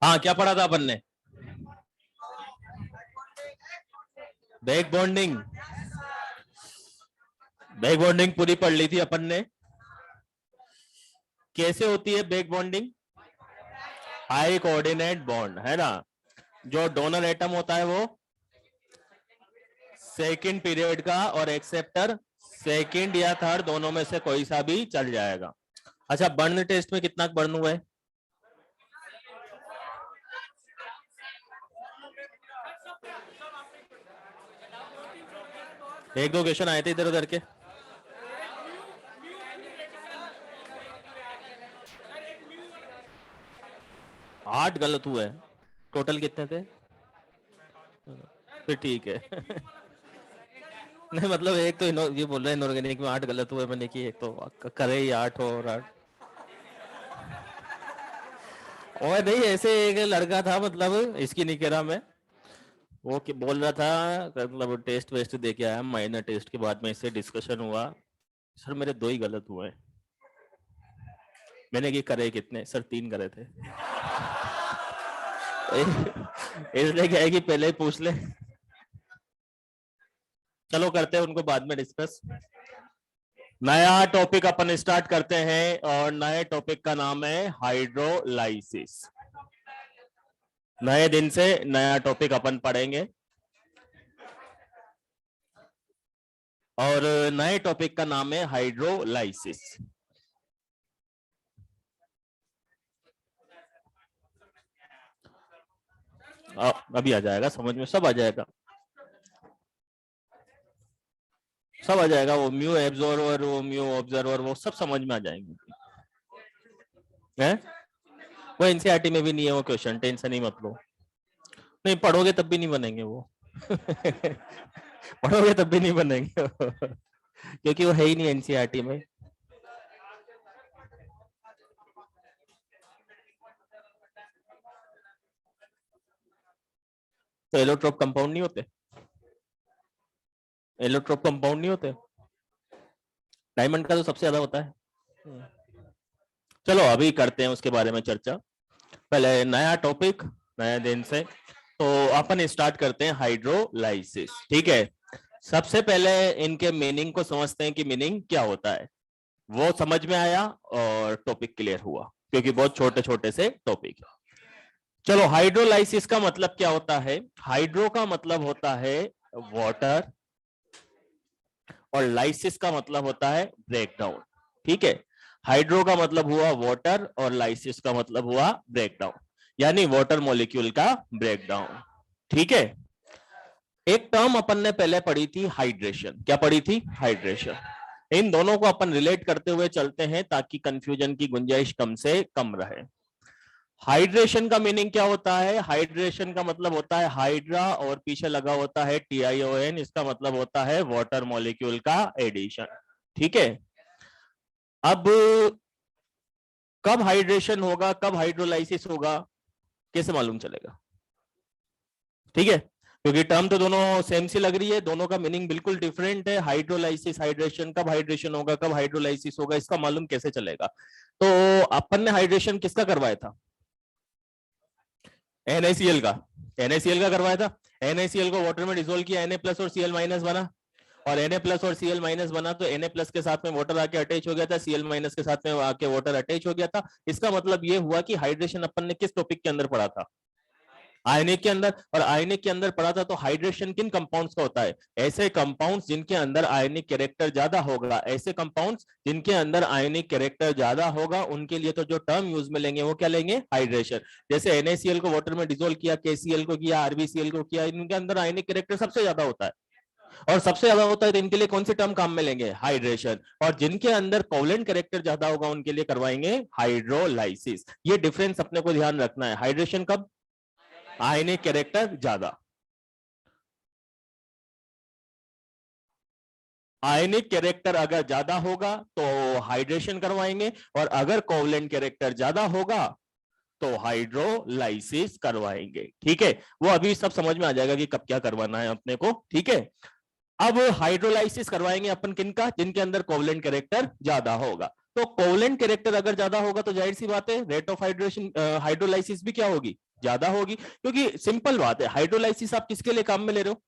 हाँ, क्या पढ़ा था अपन ने? Back bonding. बैक बॉन्डिंग पूरी पढ़ ली थी अपन ने। कैसे होती है back bonding? High coordinate bond, है ना। जो डोनर एटम होता है वो सेकंड पीरियड का, और एक्सेप्टर सेकंड या थर्ड, दोनों में से कोई सा भी चल जाएगा। अच्छा, बर्न टेस्ट में कितना बर्न हुआ है? एक दो क्वेश्चन आए थे इधर उधर के। 8 गलत हुए। टोटल कितने थे? फिर ठीक है। नहीं मतलब एक तो ये बोल रहे हैं इनऑर्गेनिक में 8 गलत हुए, मैंने कि एक तो करे ही 8 हो और 8। और नहीं, ऐसे एक लड़का था, मतलब इसकी नहीं कह रहा मैं, वो बोल रहा था, मतलब टेस्ट वेस्ट दे के आया, माइनर टेस्ट के बाद में इससे डिस्कशन हुआ, सर मेरे 2 ही गलत हुए। मैंने कि करे कितने? सर 3 करे थे। इसलिए क्या है कि पहले ही पूछ ले। चलो करते हैं उनको बाद में डिस्कस। नया टॉपिक अपन स्टार्ट करते हैं, और नए टॉपिक का नाम है हाइड्रोलाइसिस। नए दिन से नया टॉपिक अपन पढ़ेंगे, और नए टॉपिक का नाम है हाइड्रोलाइसिस। अभी आ जाएगा समझ में, सब आ जाएगा, सब आ जाएगा। वो म्यू एब्जॉर्वर, वो म्यू ऑब्जर्वर, वो सब समझ में आ जाएंगे। है वो एनसीईआरटी में भी नहीं है वो क्वेश्चन, टेंशन ही मत लो। नहीं पढ़ोगे तब भी नहीं बनेंगे वो। पढ़ोगे तब भी नहीं बनेंगे। क्योंकि वो है ही नहीं एनसीईआरटी में। तो एलोट्रोप कंपाउंड नहीं होते? एलोट्रोप कंपाउंड नहीं होते? डायमंड का तो सबसे ज्यादा होता है। चलो अभी करते हैं उसके बारे में चर्चा। पहले नया टॉपिक, नए दिन से, तो अपन स्टार्ट करते हैं हाइड्रोलाइसिस। ठीक है, सबसे पहले इनके मीनिंग को समझते हैं कि मीनिंग क्या होता है। वो समझ में आया और टॉपिक क्लियर हुआ, क्योंकि बहुत छोटे छोटे से टॉपिक। चलो, हाइड्रोलाइसिस का मतलब क्या होता है? हाइड्रो का मतलब होता है वाटर, और लाइसिस का मतलब होता है ब्रेकडाउन। ठीक है, हाइड्रो का मतलब हुआ वाटर, और लाइसिस का मतलब हुआ ब्रेकडाउन, यानी वाटर मॉलिक्यूल का ब्रेकडाउन। ठीक है, एक टर्म अपन ने पहले पढ़ी थी हाइड्रेशन। क्या पढ़ी थी? हाइड्रेशन। इन दोनों को अपन रिलेट करते हुए चलते हैं ताकि कंफ्यूजन की गुंजाइश कम से कम रहे। हाइड्रेशन का मीनिंग क्या होता है? हाइड्रेशन का मतलब होता है हाइड्रा, और पीछे लगा होता है TION, इसका मतलब होता है वाटर मॉलिक्यूल का एडिशन। ठीक है, अब कब हाइड्रेशन होगा, कब हाइड्रोलाइसिस होगा, कैसे मालूम चलेगा? ठीक है, क्योंकि टर्म तो दोनों सेम सी लग रही है, दोनों का मीनिंग बिल्कुल डिफरेंट है। हाइड्रोलाइसिस, हाइड्रेशन, कब हाइड्रेशन होगा, कब हाइड्रोलाइसिस होगा, इसका मालूम कैसे चलेगा? तो अपन ने हाइड्रेशन किसका करवाया था? NaCl का। NaCl का करवाया था। NaCl को वाटर में डिसोल्व किया, Na प्लस और Cl माइनस बना, और Na प्लस और Cl माइनस बना, तो Na प्लस के साथ में वाटर आके अटैच हो गया था, Cl माइनस के साथ में आके वाटर अटैच हो गया था। इसका मतलब ये हुआ कि हाइड्रेशन अपन ने किस टॉपिक के अंदर पढ़ा था? आयनिक के अंदर। और आयनिक के अंदर पढ़ा था, तो हाइड्रेशन किन कंपाउंड्स का होता है? ऐसे कंपाउंड्स जिनके अंदर आयनिक कैरेक्टर ज्यादा होगा, ऐसे कंपाउंड्स जिनके अंदर आयनिक कैरेक्टर ज्यादा होगा, उनके लिए तो जो टर्म यूज में लेंगे वो क्या लेंगे? हाइड्रेशन। जैसे NaCl को वाटर में डिसोल्व किया, KCl को किया, RbCl को किया, इनके अंदर आयनिक कैरेक्टर सबसे ज्यादा होता है, और सबसे ज्यादा होता है, तो इनके लिए कौन सी टर्म काम में लेंगे? हाइड्रेशन। और जिनके अंदर कोवलेंट कैरेक्टर ज्यादा होगा, उनके लिए करवाएंगे हाइड्रोलाइसिस। ये डिफरेंस अपने को ध्यान रखना है। हाइड्रेशन कब? आयनिक कैरेक्टर ज्यादा। आयनिक कैरेक्टर अगर ज्यादा होगा तो हाइड्रेशन करवाएंगे, और अगर कोवलेंट कैरेक्टर ज्यादा होगा तो हाइड्रोलाइसिस करवाएंगे। ठीक है, वो अभी सब समझ में आ जाएगा कि कब क्या करवाना है अपने को। ठीक है, अब हाइड्रोलाइसिस करवाएंगे अपन किनका? जिनके अंदर कोवलेंट कैरेक्टर ज्यादा होगा। तो कोवलेंट कैरेक्टर अगर ज्यादा होगा तो जाहिर सी बात है रेट ऑफ हाइड्रेशन हाइड्रोलाइसिस भी क्या होगी, ज्यादा होगी। क्योंकि सिंपल बात है, हाइड्रोलाइसिस आप किसके लिए काम में ले रहे हो,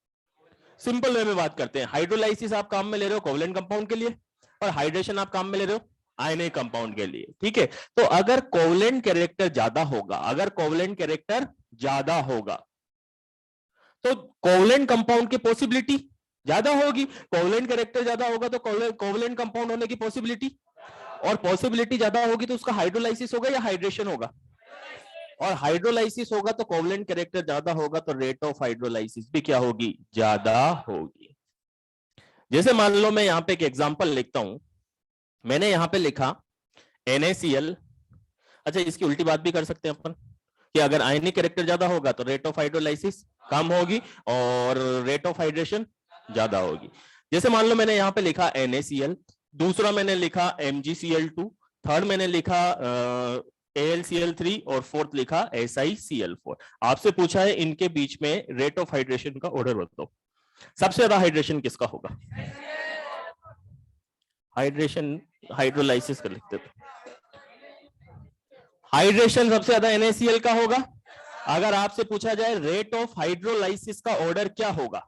सिंपल वे में बात करते हैं, हाइड्रोलाइसिस आप काम में ले रहे हो कोवलेंट कंपाउंड के लिए, और हाइड्रेशन आप काम में ले रहे हो आयनिक कंपाउंड के लिए, ठीक है। तो अगर कोवलेंट कैरेक्टर ज्यादा होगा, अगर कोवलेंट कैरेक्टर ज्यादा होगा तो कोवलेंट कंपाउंड की पॉसिबिलिटी ज्यादा होगी, कोवलेंट कैरेक्टर ज्यादा होगा तो कोवलेंट कंपाउंड होने की पॉसिबिलिटी, और पॉसिबिलिटी ज्यादा होगी तो उसका हाइड्रोलाइसिस होगा या हाइड्रेशन होगा, और हाइड्रोलाइसिस होगा तो कोवलेंट कैरेक्टर ज्यादा होगा तो रेट ऑफ हाइड्रोलाइसिस भी क्या होगी, ज्यादा होगी। जैसे मान लो मैं यहां पे एक एग्जांपल लिखता हूं, मैंने यहां पे लिखा NaCl। अच्छा, इसकी उल्टी बात भी कर सकते हैं अपन कि अगर आयनिक कैरेक्टर ज्यादा होगा तो रेट ऑफ हाइड्रोलाइसिस कम होगी और रेट ऑफ हाइड्रेशन ज्यादा होगी। जैसे मान लो मैंने यहां पे लिखा NaCl, दूसरा मैंने लिखा MgCl2, थर्ड मैंने लिखा AlCl3 और फोर्थ लिखा SiCl4। आपसे पूछा है इनके बीच में रेट ऑफ हाइड्रेशन का ऑर्डर बताओ, सबसे ज्यादा हाइड्रेशन किसका होगा, हाइड्रेशन हाइड्रोलाइसिस कर लिखते थे, हाइड्रेशन सबसे ज्यादा NaCl का होगा। अगर आपसे पूछा जाए रेट ऑफ हाइड्रोलाइसिस का ऑर्डर क्या होगा,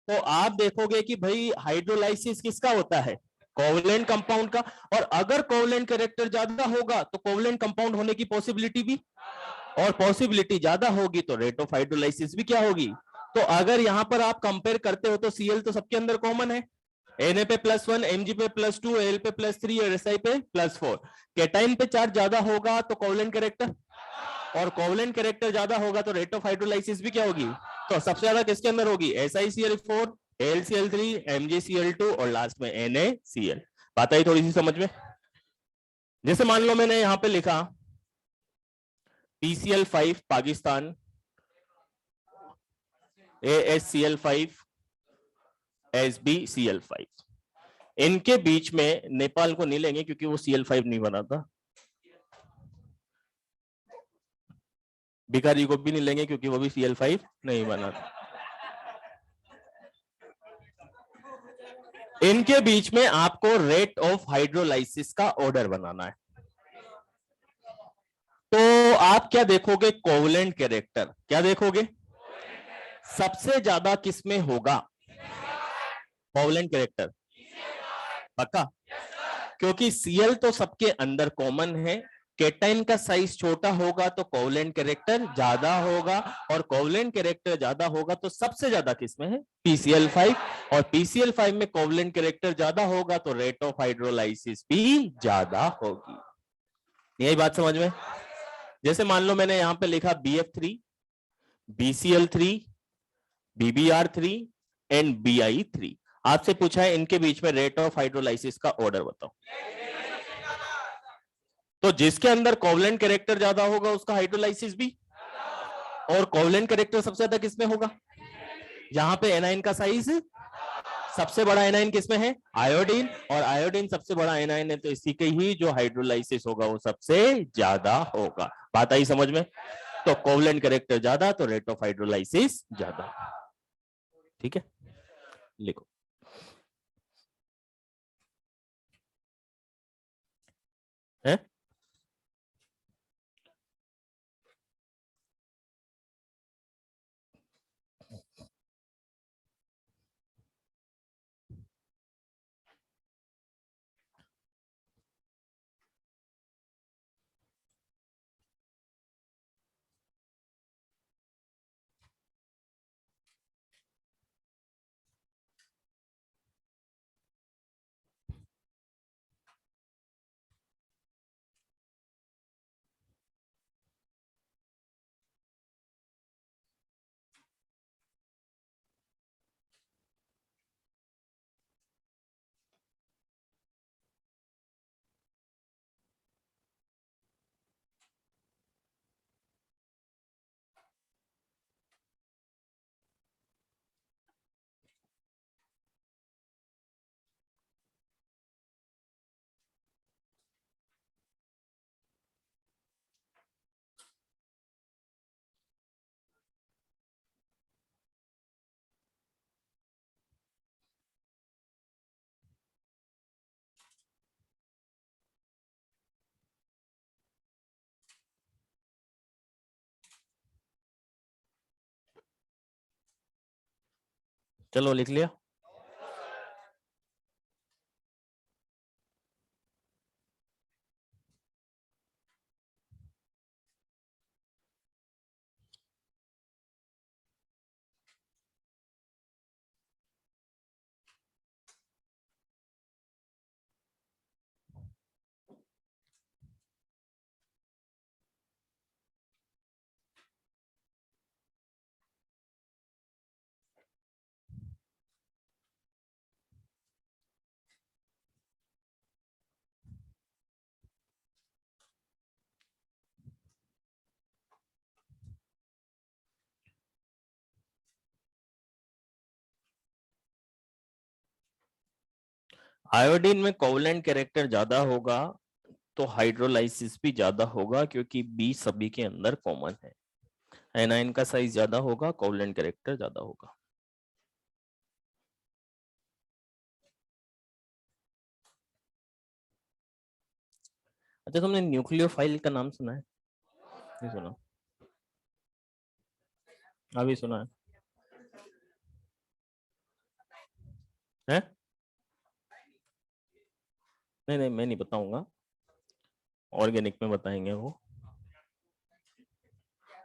तो आप देखोगे कि भाई हाइड्रोलाइसिस किसका होता है, कोवलेंट कंपाउंड का, और अगर कोवलेंट कैरेक्टर ज्यादा होगा तो कोवलेंट कंपाउंड होने की पॉसिबिलिटी भी, और पॉसिबिलिटी ज्यादा होगी तो रेट ऑफ हाइड्रोलाइसिस भी क्या होगी। तो अगर यहां पर आप कंपेयर करते हो तो Cl तो सबके अंदर कॉमन है, Na पे +1, Mg पे +2, Al पे +3 और Si पे +4। कैटाइन पे चार्ज ज्यादा होगा तो कोवलेंट कैरेक्टर, और कोवलेंट कैरेक्टर ज्यादा होगा तो रेट ऑफ हाइड्रोलाइसिस भी क्या होगी, तो सबसे ज्यादा किसके अंदर होगी, SiCl4, AlCl3, MgCl2 और लास्ट में NaCl। बात आई थोड़ी सी समझ में। जैसे मान लो मैंने यहां पे लिखा PCl5 पाकिस्तान, ASCl5, SbCl5, इनके बीच में नेपाल को नहीं लेंगे क्योंकि वो Cl5 नहीं बनाता, बिकारी को भी नहीं लेंगे क्योंकि वो भी Cl5 नहीं बनाता, इनके बीच में आपको रेट ऑफ हाइड्रोलाइसिस का ऑर्डर बनाना है। तो आप क्या देखोगे, कोवलेंट कैरेक्टर, क्या देखोगे, सबसे ज्यादा किसमें होगा, कोवलेंट कैरेक्टर, पक्का, क्योंकि Cl तो सबके अंदर कॉमन है, केटाइन का साइज छोटा होगा तो कोवलेंट कैरेक्टर ज्यादा होगा, और कोवलेंट कैरेक्टर ज्यादा होगा तो सबसे ज्यादा किसमें है, PCl5, और PCl5 में कोवलेंट कैरेक्टर ज्यादा होगा तो रेट ऑफ हाइड्रोलाइसिस भी ज्यादा होगी। यही बात समझ में। जैसे मान लो मैंने यहां पे लिखा BF3, BCl3, BBr3 and BI3, आपसे पूछा है इनके बीच में रेट ऑफ हाइड्रोलाइसिस का ऑर्डर बताओ, तो जिसके अंदर कोवलेंट कैरेक्टर ज्यादा होगा उसका हाइड्रोलाइसिस भी, और कोवलेंट कैरेक्टर सबसे ज्यादा किसमें होगा, यहां पे एनाइन का साइज सबसे बड़ा एनाइन किसमें है, आयोडीन, और आयोडीन सबसे बड़ा एनाइन है तो इसी के ही जो हाइड्रोलाइसिस होगा वो सबसे ज्यादा होगा। बात आई समझ में। तो कोवलेंट कैरेक्टर ज्यादा तो रेट ऑफ हाइड्रोलाइसिस ज्यादा, ठीक है, लिखो। है चलो लिख लिया। आयोडीन में कोवलेंट कैरेक्टर ज्यादा होगा तो हाइड्रोलाइसिस भी ज्यादा होगा, क्योंकि बी सभी के अंदर कॉमन है। एनाइन का साइज ज्यादा होगा, कोवलेंट कैरेक्टर ज्यादा होगा। अच्छा, तुमने न्यूक्लियोफाइल का नाम सुना है? नहीं सुना? अभी सुना है? नहीं नहीं, मैं नहीं बताऊंगा, ऑर्गेनिक में बताएंगे वो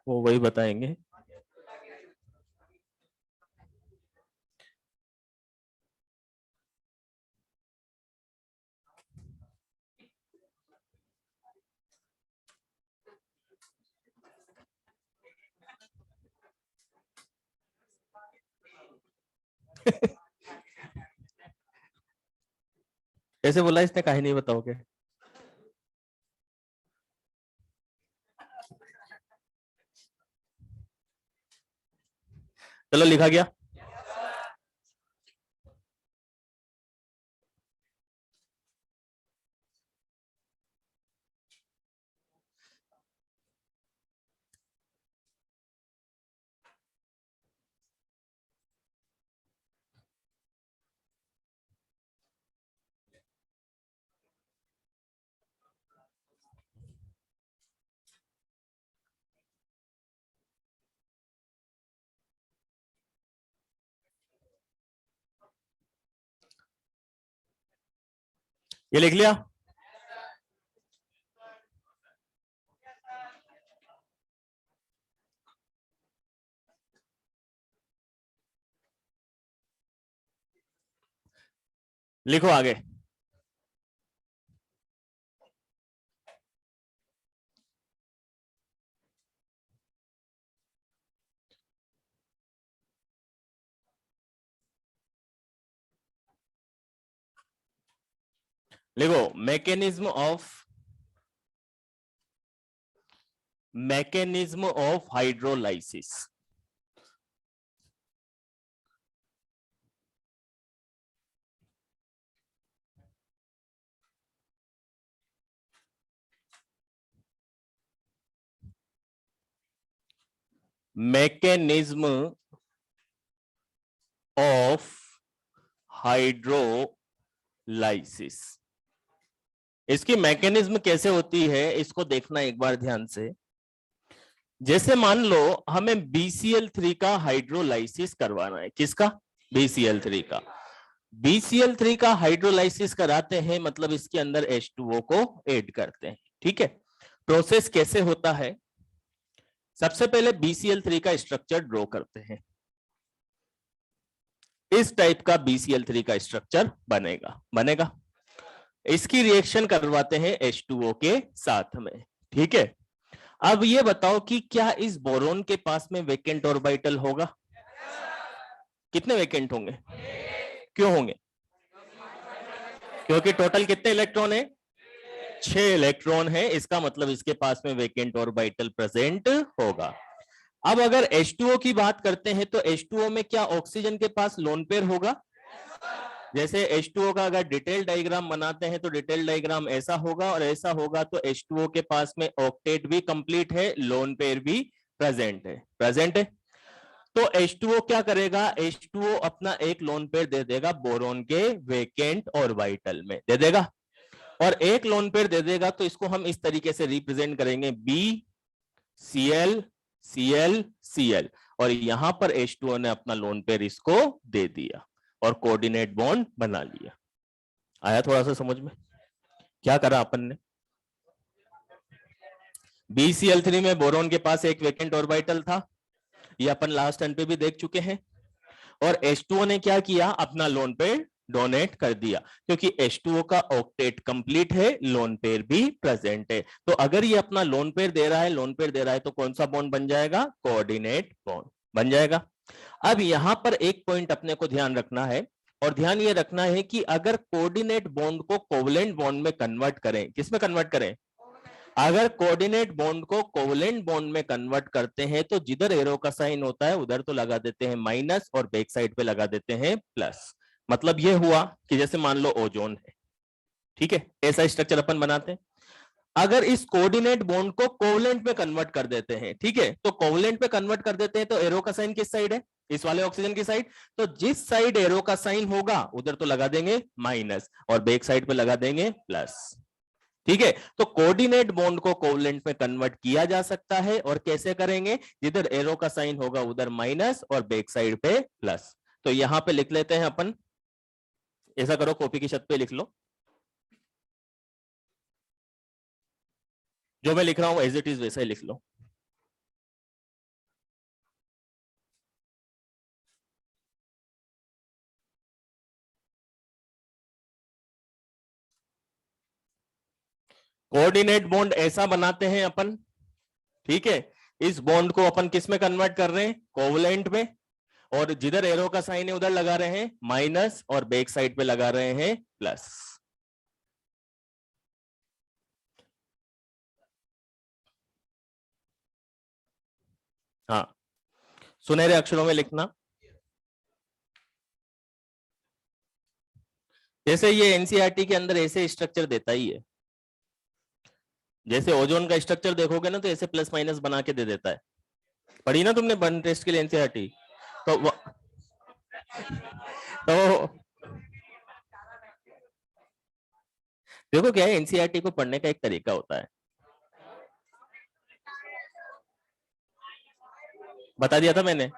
वही बताएंगे। ऐसे बोला इसने, काहे नहीं बताओगे? चलो लिखा गया। ये लिख लिया। लिखो आगे। लिखो mechanism of hydrolysis. Mechanism of hydrolysis, इसकी मैकेनिज्म कैसे होती है इसको देखना एक बार ध्यान से। जैसे मान लो हमें BCl3 का हाइड्रोलाइसिस करवाना है। किसका? BCl3 का। BCl3 का हाइड्रोलाइसिस कराते हैं, मतलब इसके अंदर H2O को ऐड करते हैं। ठीक है, प्रोसेस कैसे होता है? सबसे पहले BCl3 का स्ट्रक्चर ड्रॉ करते हैं। इस टाइप का BCl3 का स्ट्रक्चर बनेगा। इसकी रिएक्शन करवाते हैं H2O के साथ में। ठीक है, अब ये बताओ कि क्या इस बोरोन के पास में वेकेंट ऑर्बिटल होगा? कितने वेकेंट होंगे? क्यों होंगे? क्योंकि टोटल कितने इलेक्ट्रॉन है? 6 इलेक्ट्रॉन है, इसका मतलब इसके पास में वेकेंट ऑर्बिटल प्रेजेंट होगा। अब अगर H2O की बात करते हैं तो H2O में क्या ऑक्सीजन के पास लोन पेयर होगा? जैसे H2O का अगर डिटेल डायग्राम बनाते हैं तो डिटेल डायग्राम ऐसा होगा और ऐसा होगा, तो H2O के पास में ऑक्टेट भी कंप्लीट है, लोन पेयर भी प्रेजेंट है। तो H2O क्या करेगा? H2O अपना एक लोन पेयर दे देगा बोरोन के वेकेंट ऑर्बिटल में, दे देगा, और एक लोन पेयर दे देगा। तो इसको हम इस तरीके से रिप्रेजेंट करेंगे, BCl Cl Cl, और यहां पर H2O ने अपना लोन पेयर इसको दे दिया और कोऑर्डिनेट बॉन्ड बना लिया। आया थोड़ा सा समझ में? क्या करा अपन ने? BCl3 में बोरोन के पास एक वेकेंट ऑर्बिटल था, ये अपन लास्ट टर्न पे भी देख चुके हैं, और H2O ने क्या किया, अपना लोन पेयर डोनेट कर दिया, क्योंकि H2O का ऑक्टेट कंप्लीट है, लोन पेयर भी प्रेजेंट है। तो अगर ये अपना लोन पेयर दे रहा है, लोन पेयर दे रहा है, तो कौन सा बॉन्ड बन जाएगा? कोऑर्डिनेट बॉन्ड बन जाएगा। अब यहां पर एक पॉइंट अपने को ध्यान रखना है, और ध्यान ये रखना है कि अगर कोऑर्डिनेट बॉन्ड को कोवलेंट बॉन्ड में कन्वर्ट करें, किसमें कन्वर्ट करें? अगर कोऑर्डिनेट बॉन्ड को कोवलेंट बॉन्ड में कन्वर्ट करते हैं तो जिधर एरो का साइन होता है उधर तो लगा देते हैं माइनस और बैक साइड पे लगा देते हैं प्लस। मतलब ये हुआ कि जैसे मान लो ओजोन है, ठीक है, ऐसा स्ट्रक्चर अपन बनाते हैं। अगर इस कोऑर्डिनेट बॉन्ड को कोवलेंट में कन्वर्ट कर देते हैं, ठीक है, तो कोवलेंट में कन्वर्ट कर देते हैं तो एरो का साइन किस साइड है? इस वाले ऑक्सीजन की साइड। तो जिस साइड एरो का साइन होगा उधर तो लगा देंगे माइनस और बैक साइड पे लगा देंगे प्लस, ठीक है। तो कोऑर्डिनेट बॉन्ड को कोवलेंट में कन्वर्ट किया जा सकता है, और कैसे करेंगे? जिधर एरो का साइन होगा उधर माइनस और बैक साइड पे प्लस। तो यहां पे लिख लेते हैं अपन, ऐसा करो कॉपी की छत पे लिख लो, जो मैं लिख रहा हूं एज इट इज वैसा ही लिख लो। कोऑर्डिनेट बॉन्ड ऐसा बनाते हैं अपन, ठीक है। इस बॉन्ड को अपन किस में कन्वर्ट कर रहे हैं? कोवलेंट में, और जिधर एरो का साइन है उधर लगा रहे हैं माइनस और बैक साइड पे लगा रहे हैं प्लस। हाँ, सुनहरे अक्षरों में लिखना। जैसे ये एनसीईआरटी के अंदर ऐसे स्ट्रक्चर देता ही है, जैसे ओजोन का स्ट्रक्चर देखोगे ना तो ऐसे प्लस माइनस बना के दे देता है। पढ़ी ना तुमने बर्न टेस्ट के लिए एनसीईआरटी? तो तो देखो क्या है, एनसीईआरटी को पढ़ने का एक तरीका होता है, बता दिया था मैंने?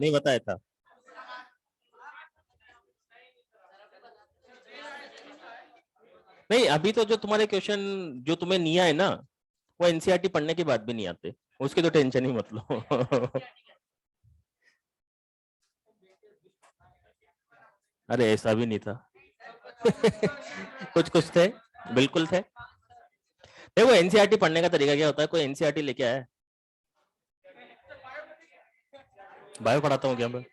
नहीं बताया था? नहीं, अभी तो जो तुम्हारे क्वेश्चन जो तुम्हें नहीं आए ना, वो एनसीईआरटी पढ़ने के बाद भी नहीं आते, उसकी तो टेंशन ही मत लो। अरे ऐसा भी नहीं था। कुछ कुछ थे, बिल्कुल थे। देखो एनसीईआरटी पढ़ने का तरीका क्या होता है, कोई एनसीईआरटी लेके आया है? बायो पढ़ाता हूँ क्या मैं?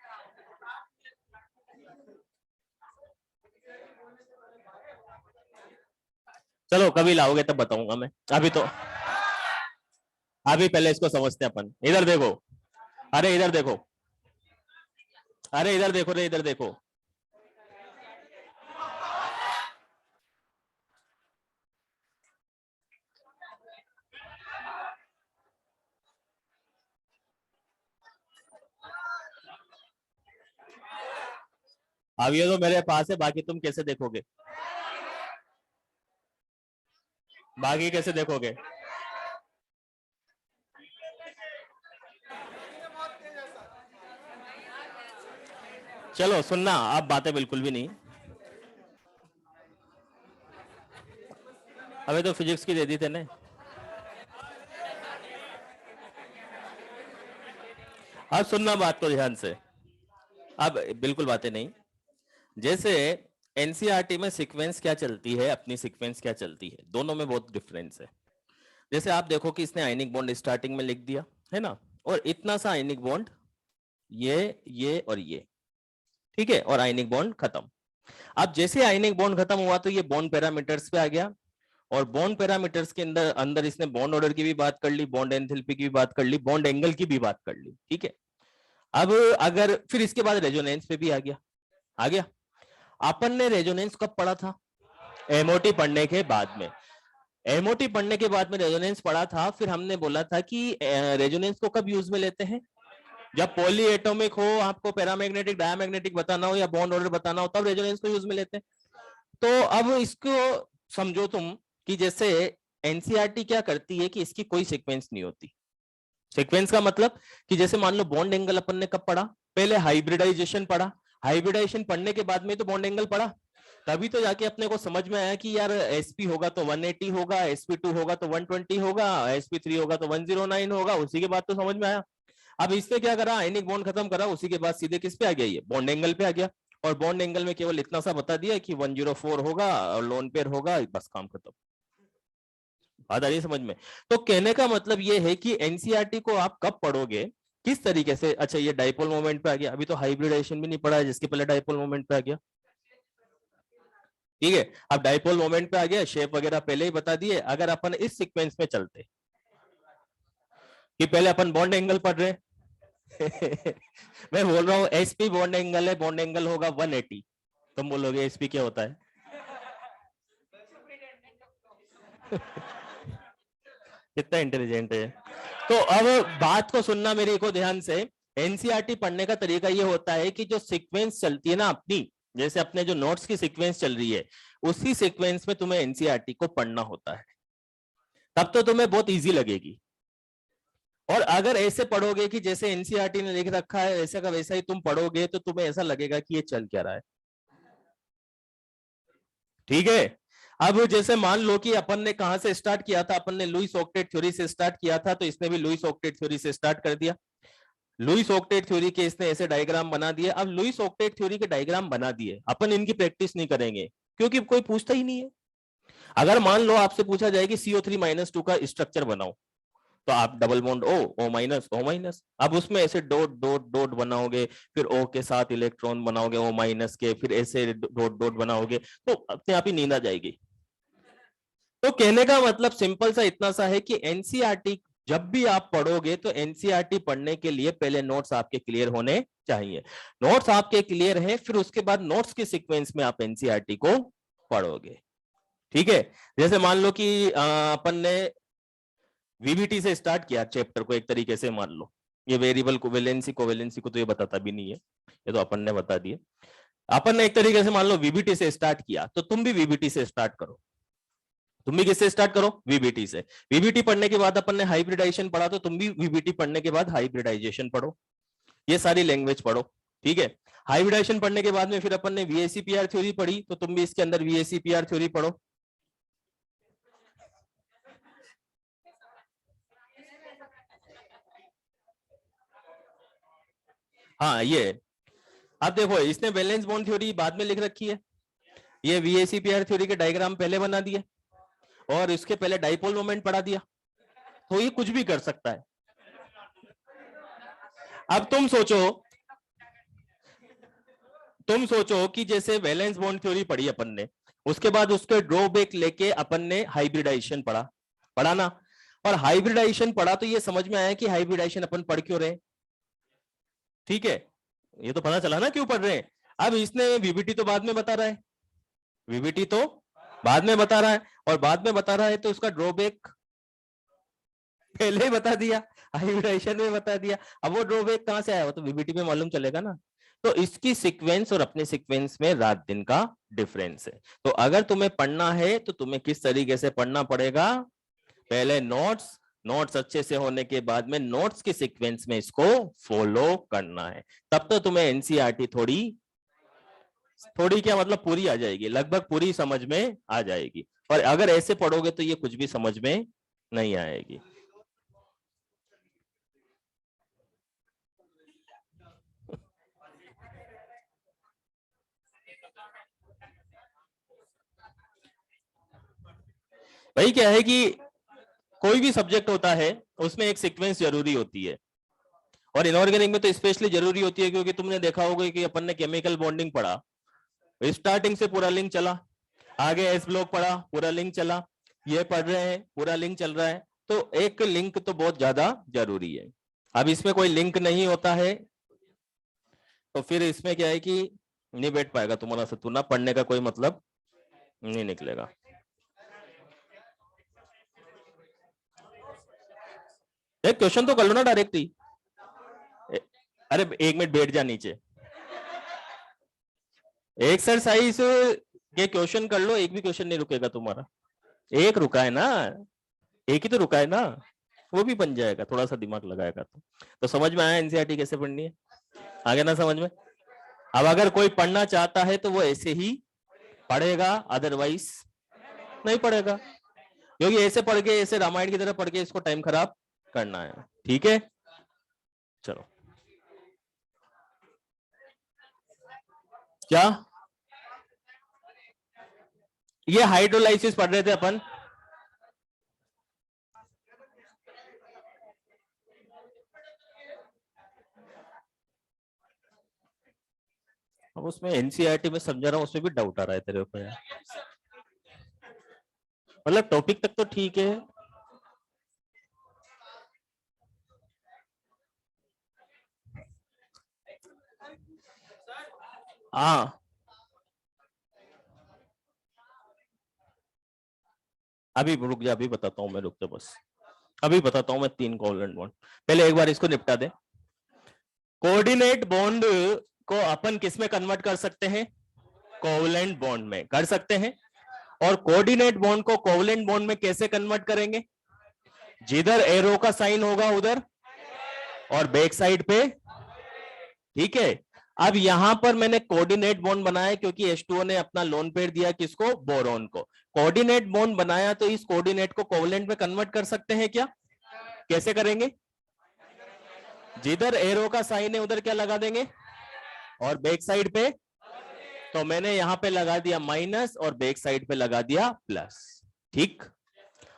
चलो कभी लाओगे तब बताऊंगा मैं, अभी तो अभी पहले इसको समझते हैं अपन। इधर देखो, अरे इधर देखो, अरे इधर देखो रे, इधर देखो। अब ये तो मेरे पास है, बाकी तुम कैसे देखोगे? बाकी कैसे देखोगे? चलो सुनना, अब बातें बिल्कुल भी नहीं। अबे तो फिजिक्स की दे दी थे ने। अब सुनना बात को ध्यान से, अब बिल्कुल बातें नहीं। जैसे एनसीईआरटी में सीक्वेंस क्या चलती है, अपनी सीक्वेंस क्या चलती है, दोनों में बहुत डिफरेंस है। जैसे आप देखो कि इसने आयनिक बॉन्ड स्टार्टिंग में लिख दिया है ना, और इतना सा आयनिक बॉन्ड, ये और ये, ठीक है, और आयनिक बॉन्ड खत्म। अब जैसे आयनिक बॉन्ड खत्म हुआ तो ये बॉन्ड पैरामीटर्स पे आ गया, और बॉन्ड पैरामीटर्स के अंदर अंदर इसने बॉन्ड ऑर्डर की भी बात कर ली, बॉन्ड एंथैल्पी की भी बात कर ली, बॉन्ड एंगल की भी बात कर ली, ठीक है। अब अगर फिर इसके बाद रेजोनेंस पे भी आ गया। अपन ने रेजोनेंस कब पढ़ा था? एमओटी पढ़ने के बाद में। एमओटी पढ़ने के बाद में रेजोनेंस पढ़ा था, फिर हमने बोला था कि रेजोनेंस को कब यूज में लेते हैं? जब पॉली एटॉमिक हो, आपको पैरामैग्नेटिक डायमैग्नेटिक बताना हो या बॉन्ड ऑर्डर बताना हो, तब रेजोनेंस को यूज में लेते हैं। तो अब इसको समझो तुम कि जैसे एनसीईआरटी क्या करती है कि इसकी कोई सीक्वेंस नहीं होती, सीक्वेंस का मतलब कि जैसे मान लो बॉन्ड एंगल अपन ने कब पढ़ा, पहले हाइब्रिडाइजेशन पढ़ा, हाइब्रिडाइजेशन पढ़ने के बाद में तो बॉन्ड एंगल पढ़ा, तभी तो जाके अपने को समझ में आया कि यार sp होगा तो 180 होगा, sp2 होगा तो 120 होगा, sp3 होगा तो 109 होगा, उसी के बाद तो समझ में आया। अब इसने क्या करा, आयनिक बॉन्ड खत्म करा, उसी के बाद सीधे किस पे आ गया, ये बॉन्ड एंगल पे आ गया, और बॉन्ड एंगल में केवल इतना सा बता दिया कि 104 होगा और लोन पेयर होगा, बस काम खत्म। बात आ रही है समझ में? तो कहने का मतलब ये है कि एनसीईआरटी को आप कब पढ़ोगे, किस तरीके से। अच्छा ये डाइपोल मोमेंट पे आ गया, अभी तो हाइब्रिडाइजेशन भी नहीं पढ़ा है जिसके पहले डाइपोल मोमेंट पे आ गया, ठीक है। अब डाइपोल मोमेंट पे आ गया, शेप वगैरह पहले ही बता दिए। अगर अपन इस सीक्वेंस में चलते कि पहले अपन बॉन्ड एंगल पढ़ रहे मैं बोल रहा हूं एसपी बॉन्ड एंगल है, बॉन्ड एंगल होगा 180, तुम बोलोगे एसपी क्या होता है कितना इंटेलिजेंट है। तो अब बात को सुनना मेरी को ध्यान से। एनसीईआरटी पढ़ने का तरीका ये होता है कि जो सीक्वेंस चलती है ना अपनी, जैसे अपने जो नोट्स की सीक्वेंस चल रही है, उसी सीक्वेंस में तुम्हें एनसीईआरटी को पढ़ना होता है, तब तो तुम्हें बहुत इजी लगेगी। और अगर ऐसे पढ़ोगे कि जैसे एनसीईआरटी ने लिख रखा है ऐसा का वैसा ही तुम पढ़ोगे, तो तुम्हें ऐसा लगेगा कि ये चल क्या रहा है, ठीक है। अब जैसे मान लो कि अपन ने कहां से स्टार्ट किया था, अपन ने लुईस ऑक्टेट थ्योरी से स्टार्ट किया था, तो इसने भी लुईस ऑक्टेट थ्योरी से स्टार्ट कर दिया। लुईस ऑक्टेट थ्योरी के इसने ऐसे डायग्राम बना दिए। अब लुईस ऑक्टेट थ्योरी के डायग्राम बना दिए, अपन इनकी प्रैक्टिस नहीं करेंगे क्योंकि कोई पूछता ही नहीं है। अगर मान लो आपसे पूछा जाए कि CO3-2 का स्ट्रक्चर बनाओ, तो आप double bond O minus O minus, अब उसमें ऐसे डॉट डॉट डॉट बनाओगे, फिर O के साथ इलेक्ट्रॉन बनाओगे O माइनस के, फिर ऐसे डॉट डॉट बनाओगे, तो अपने आप ही नींद आ जाएगी। तो कहने का मतलब सिंपल सा इतना सा है कि एनसीईआरटी जब भी आप पढ़ोगे तो एनसीईआरटी पढ़ने के लिए पहले नोट्स आपके क्लियर होने चाहिए। नोट्स आपके क्लियर है, फिर उसके बाद नोट्स के सीक्वेंस में आप एनसीईआरटी को पढ़ोगे, ठीक है। जैसे मान लो कि अपन ने वीबीटी से स्टार्ट किया चैप्टर को, एक तरीके से मान लो ये वेरिएबल को वैलेंसी कोवैलेंसी को तो ये बताता भी नहीं है, ये तो अपन ने बता दिए। अपन ने एक तरीके से मान लो वीबीटी से स्टार्ट किया, तो तुम भी वीबीटी से स्टार्ट करो। तुम भी किससे स्टार्ट करो, वीबीटी से। वीबीटी पढ़ने के बाद अपन ने हाइब्रिडाइजेशन पढ़ा, तो तुम भी वीबीटी पढ़ने के बाद हाइब्रिडाइजेशन पढ़ो, ये सारी लैंग्वेज पढ़ो, ठीक है। हाइब्रिडाइजेशन पढ़ने के बाद में फिर अपन ने वीएसीपीआर थ्योरी पढ़ी, तो तुम भी इसके अंदर वीएसीपीआर थ्योरी पढ़ो। हाँ ये अब देखो, इसने वैलेंस बॉन्ड थ्योरी बाद में लिख रखी है, ये वीएसीपीआर थ्योरी के डायग्राम पहले बना दिए, और इसके पहले डाइपोल मोमेंट पढ़ा दिया, तो ये कुछ भी कर सकता है। अब तुम सोचो कि जैसे वैलेंस बॉन्ड थ्योरी पढ़ी अपन ने, उसके बाद उसके ड्रॉबैक लेके अपन ने हाइब्रिडाइजेशन पढ़ा ना, और हाइब्रिडाइजेशन पढ़ा तो ये समझ में आया कि हाइब्रिडाइजेशन अपन पढ़ क्यों रहे, ठीक है। ये तो पता चला ना क्यों पढ़ रहे हैं। अब इसने वीबीटी तो बाद में बता रहा है, वीबीटी तो बाद में बता रहा है, और बाद में बता रहा है तो उसका ड्रॉबैक पहले ही बता दिया, हाइब्रिडाइजेशन में बता दिया। अब वो ड्रॉबैक कहां से आया, वो तो वीबीटी में मालूम चलेगा ना। तो इसकी सीक्वेंस और अपने सीक्वेंस में रात दिन का डिफरेंस है। तो अगर तुम्हें पढ़ना है तो तुम्हें किस तरीके से पढ़ना पड़ेगा, पहले नोट्स, नोट्स अच्छे से होने के बाद में नोट्स के सीक्वेंस में इसको फॉलो करना है, तब तो तुम्हें एनसीईआरटी थोड़ी थोड़ी क्या मतलब पूरी आ जाएगी, लगभग पूरी समझ में आ जाएगी। और अगर ऐसे पढ़ोगे तो ये कुछ भी समझ में नहीं आएगी। भाई क्या है कि कोई भी सब्जेक्ट होता है उसमें एक सीक्वेंस जरूरी होती है, और इनऑर्गेनिक में तो स्पेशली जरूरी होती है, क्योंकि तुमने देखा होगा कि अपन ने केमिकल बॉन्डिंग पढ़ा, स्टार्टिंग से पूरा लिंक चला, आगे एस ब्लॉक पढ़ा पूरा लिंक चला, ये पढ़ रहे हैं पूरा लिंक चल रहा है, तो एक लिंक तो बहुत ज्यादा जरूरी है। अब इसमें कोई लिंक नहीं होता है तो फिर इसमें क्या है कि नहीं बैठ पाएगा तुम्हारा सत्तू, ना पढ़ने का कोई मतलब नहीं निकलेगा। एक क्वेश्चन तो कर लो ना डायरेक्ट ही। अरे 1 मिनट बैठ जा नीचे, एक्सरसाइज के क्वेश्चन कर लो, एक भी क्वेश्चन नहीं रुकेगा तुम्हारा। एक रुका है ना, एक ही तो रुका है ना। वो भी बन जाएगा, थोड़ा सा दिमाग लगाएगा तो समझ में आया एनसीईआरटी कैसे पढ़नी है, आगे ना समझ में। अब अगर कोई पढ़ना चाहता है तो वो ऐसे ही पढ़ेगा, अदरवाइज नहीं पढ़ेगा, क्योंकि ऐसे पढ़ के, ऐसे रामायण की तरह पढ़ के इसको टाइम खराब करना है। ठीक है, चलो क्या ये हाइड्रोलाइसिस पढ़ रहे थे अपन, अब उसमें एनसीईआरटी में समझा रहा हूं, उसमें भी डाउट आ रहा है तेरे ऊपर यार, मतलब टॉपिक तक तो ठीक है। हाँ अभी रुक जा, अभी बताता हूँ मैं, रुक जा बस, अभी बताता हूँ मैं 3 कोवलेंट बॉन्ड। पहले एक बार इसको निपटा दे। कोऑर्डिनेट बॉन्ड को अपन किस में कन्वर्ट कर सकते हैं, कोवलेंट बॉन्ड में कर सकते हैं। और कोऑर्डिनेट बॉन्ड को कोवलेंट बॉन्ड में कैसे कन्वर्ट करेंगे, जिधर एरो का साइन होगा उधर और बैक साइड पे, ठीक है। अब यहां पर मैंने कोऑर्डिनेट बॉन्ड बनाया क्योंकि H2O ने अपना लोन पेयर दिया किसको, बोरॉन को। कोऑर्डिनेट बॉन्ड बनाया तो इस कोऑर्डिनेट को कोवलेंट में कन्वर्ट कर सकते हैं क्या, कैसे करेंगे, जिधर एरो का साइन है उधर क्या लगा देंगे, और बैक साइड पे, तो मैंने यहां पे लगा दिया माइनस और बैक साइड पे लगा दिया प्लस। ठीक,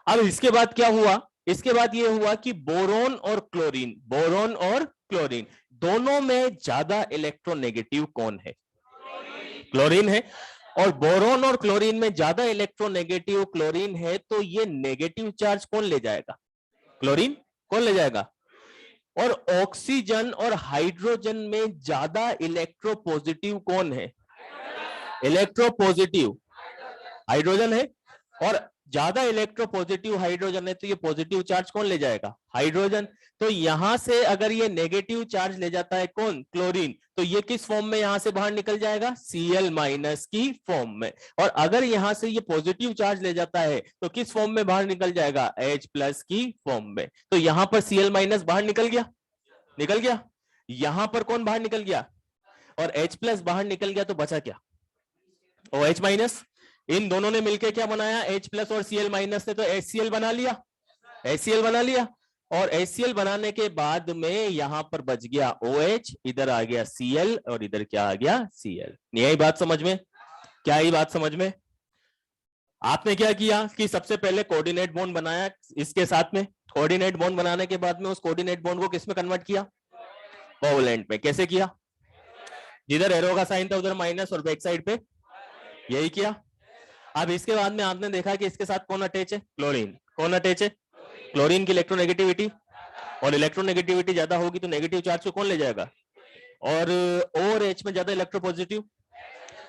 अब इसके बाद क्या हुआ, इसके बाद ये हुआ कि बोरोन और क्लोरीन, बोरोन और क्लोरीन दोनों में ज्यादा इलेक्ट्रोनेगेटिव कौन है, क्लोरीन है। और बोरोन और क्लोरीन में ज्यादा इलेक्ट्रोनेगेटिव क्लोरीन है, तो ये नेगेटिव चार्ज कौन ले जाएगा, क्लोरीन, कौन ले जाएगा। और ऑक्सीजन और हाइड्रोजन में ज्यादा इलेक्ट्रोपॉजिटिव कौन है, इलेक्ट्रोपॉजिटिव हाइड्रोजन है। और ज्यादा इलेक्ट्रोपॉजिटिव हाइड्रोजन है तो ये पॉजिटिव चार्ज कौन ले जाएगा, हाइड्रोजन। तो यहां से अगर ये नेगेटिव चार्ज ले जाता है कौन, क्लोरीन, तो ये किस फॉर्म में यहां से बाहर निकल जाएगा, Cl माइनस की फॉर्म में। और अगर यहां से ये पॉजिटिव चार्ज ले जाता है तो किस फॉर्म में बाहर निकल जाएगा, H प्लस की फॉर्म में। तो यहां पर Cl माइनस बाहर निकल गया, निकल गया। यहां पर कौन बाहर निकल गया, और H प्लस बाहर निकल गया, तो बचा क्या, OH माइनस। इन दोनों ने मिलकर क्या बनाया, H प्लस और Cl माइनस ने तो HCl बना लिया, HCl बना लिया। और HCl बनाने के बाद में यहां पर बच गया OH, इधर आ गया Cl और इधर क्या आ गया, Cl। यही बात समझ में, क्या ही बात समझ में। आपने क्या किया कि सबसे पहले कोऑर्डिनेट बॉन्ड बनाया इसके साथ में, कोऑर्डिनेट बॉन्ड बनाने के बाद में उस कोऑर्डिनेट बॉन्ड को किस में कन्वर्ट किया, कोवलेंट में। कैसे किया, जिधर एरो का साइन था उधर माइनस और बैक साइड पे, यही किया। अब इसके बाद में आपने देखा कि इसके साथ कौन अटैच है, क्लोरीन, कौन अटैच है, क्लोरीन की इलेक्ट्रोनेगेटिविटी, और इलेक्ट्रोनेगेटिविटी ज्यादा होगी तो नेगेटिव चार्ज को कौन ले जाएगा, और H में ज्यादा इलेक्ट्रोपॉजिटिव,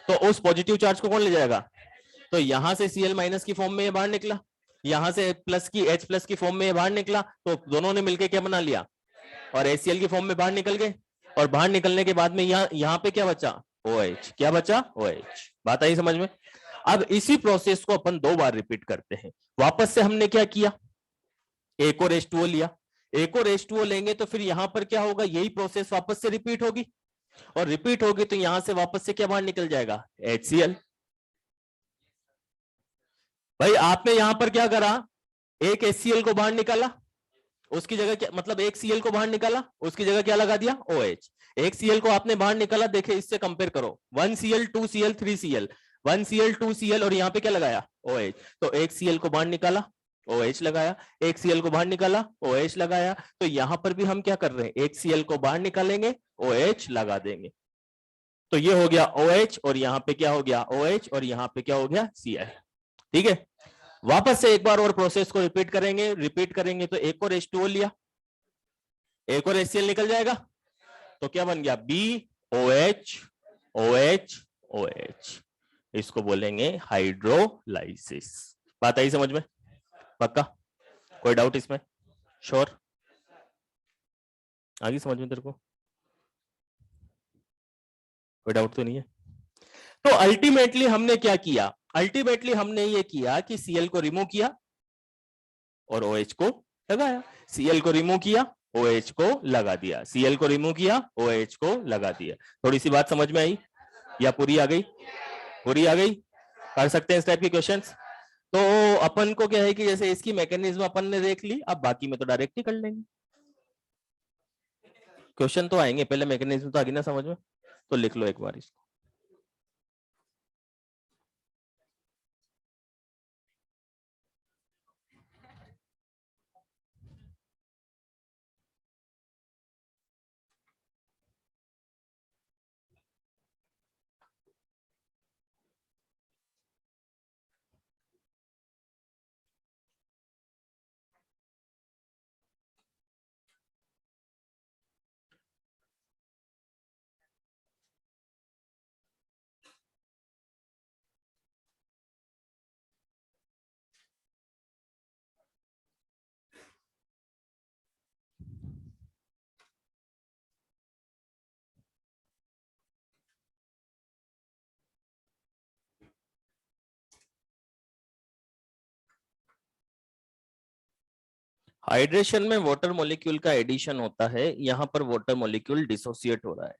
तो उस पॉजिटिव चार्ज को कौन ले जाएगा। तो यहां से Cl माइनस की फॉर्म में ये बाहर निकला, यहां से प्लस की H प्लस की फॉर्म में ये बाहर निकला, तो दोनों ने मिलकर क्या बना लिया, और HCl की फॉर्म में बाहर निकल गए। और बाहर निकलने के बाद में यहाँ पे क्या बचा, OH, क्या बचा, OH। बात आई समझ में। अब इसी प्रोसेस को अपन 2 बार रिपीट करते हैं। वापस से हमने क्या किया, एक और H2O लिया, एक और H2O लेंगे तो फिर यहां पर क्या होगा, यही प्रोसेस वापस से रिपीट होगी, और रिपीट होगी तो यहां से वापस से क्या बाहर निकल जाएगा, HCl। भाई आपने यहां पर क्या करा, एक HCl को बाहर निकाला, उसकी जगह क्या, मतलब एक Cl को बाहर निकाला, उसकी जगह क्या लगा दिया, OH। एक Cl को आपने बाहर निकाला, देखे इससे कंपेयर करो, 1Cl 2Cl 3Cl, 1Cl 2Cl और यहाँ पे क्या लगाया, OH। तो एक Cl को बाहर निकाला, OH लगाया, एक Cl को बाहर निकाला, OH लगाया। तो यहां पर भी हम क्या कर रहे हैं, एक Cl को बाहर निकालेंगे, OH लगा देंगे। तो ये हो गया OH, और यहाँ पे क्या हो गया, OH, और यहाँ पे क्या हो गया, Cl। ठीक है, वापस से एक बार और प्रोसेस को रिपीट करेंगे, रिपीट करेंगे तो एक और H2O लिया, एक और HCl निकल जाएगा, तो क्या बन गया, BOH OH OH। इसको बोलेंगे हाइड्रोलाइसिस। बात आई समझ में, पक्का, कोई डाउट इसमें, श्योर, आगे समझ में तेरे को, कोई डाउट तो नहीं है। तो अल्टीमेटली हमने क्या किया, अल्टीमेटली हमने ये किया कि Cl को रिमूव किया और OH को लगाया, Cl को रिमूव किया, OH को लगा दिया, Cl को रिमूव किया, OH को लगा दिया। थोड़ी सी बात समझ में आई या पूरी आ गई? पूरी आ गई। कर सकते हैं इस टाइप के क्वेश्चंस। तो अपन को क्या है कि जैसे इसकी मैकेनिज्म अपन ने देख ली, अब बाकी में तो डायरेक्ट ही कर लेंगे। क्वेश्चन तो आएंगे, पहले मैकेनिज्म तो आ गई ना समझ में, तो लिख लो एक बार इसको। हाइड्रेशन में वाटर मॉलिक्यूल का एडिशन होता है, यहां पर वाटर मॉलिक्यूल डिसोसिएट हो रहा है।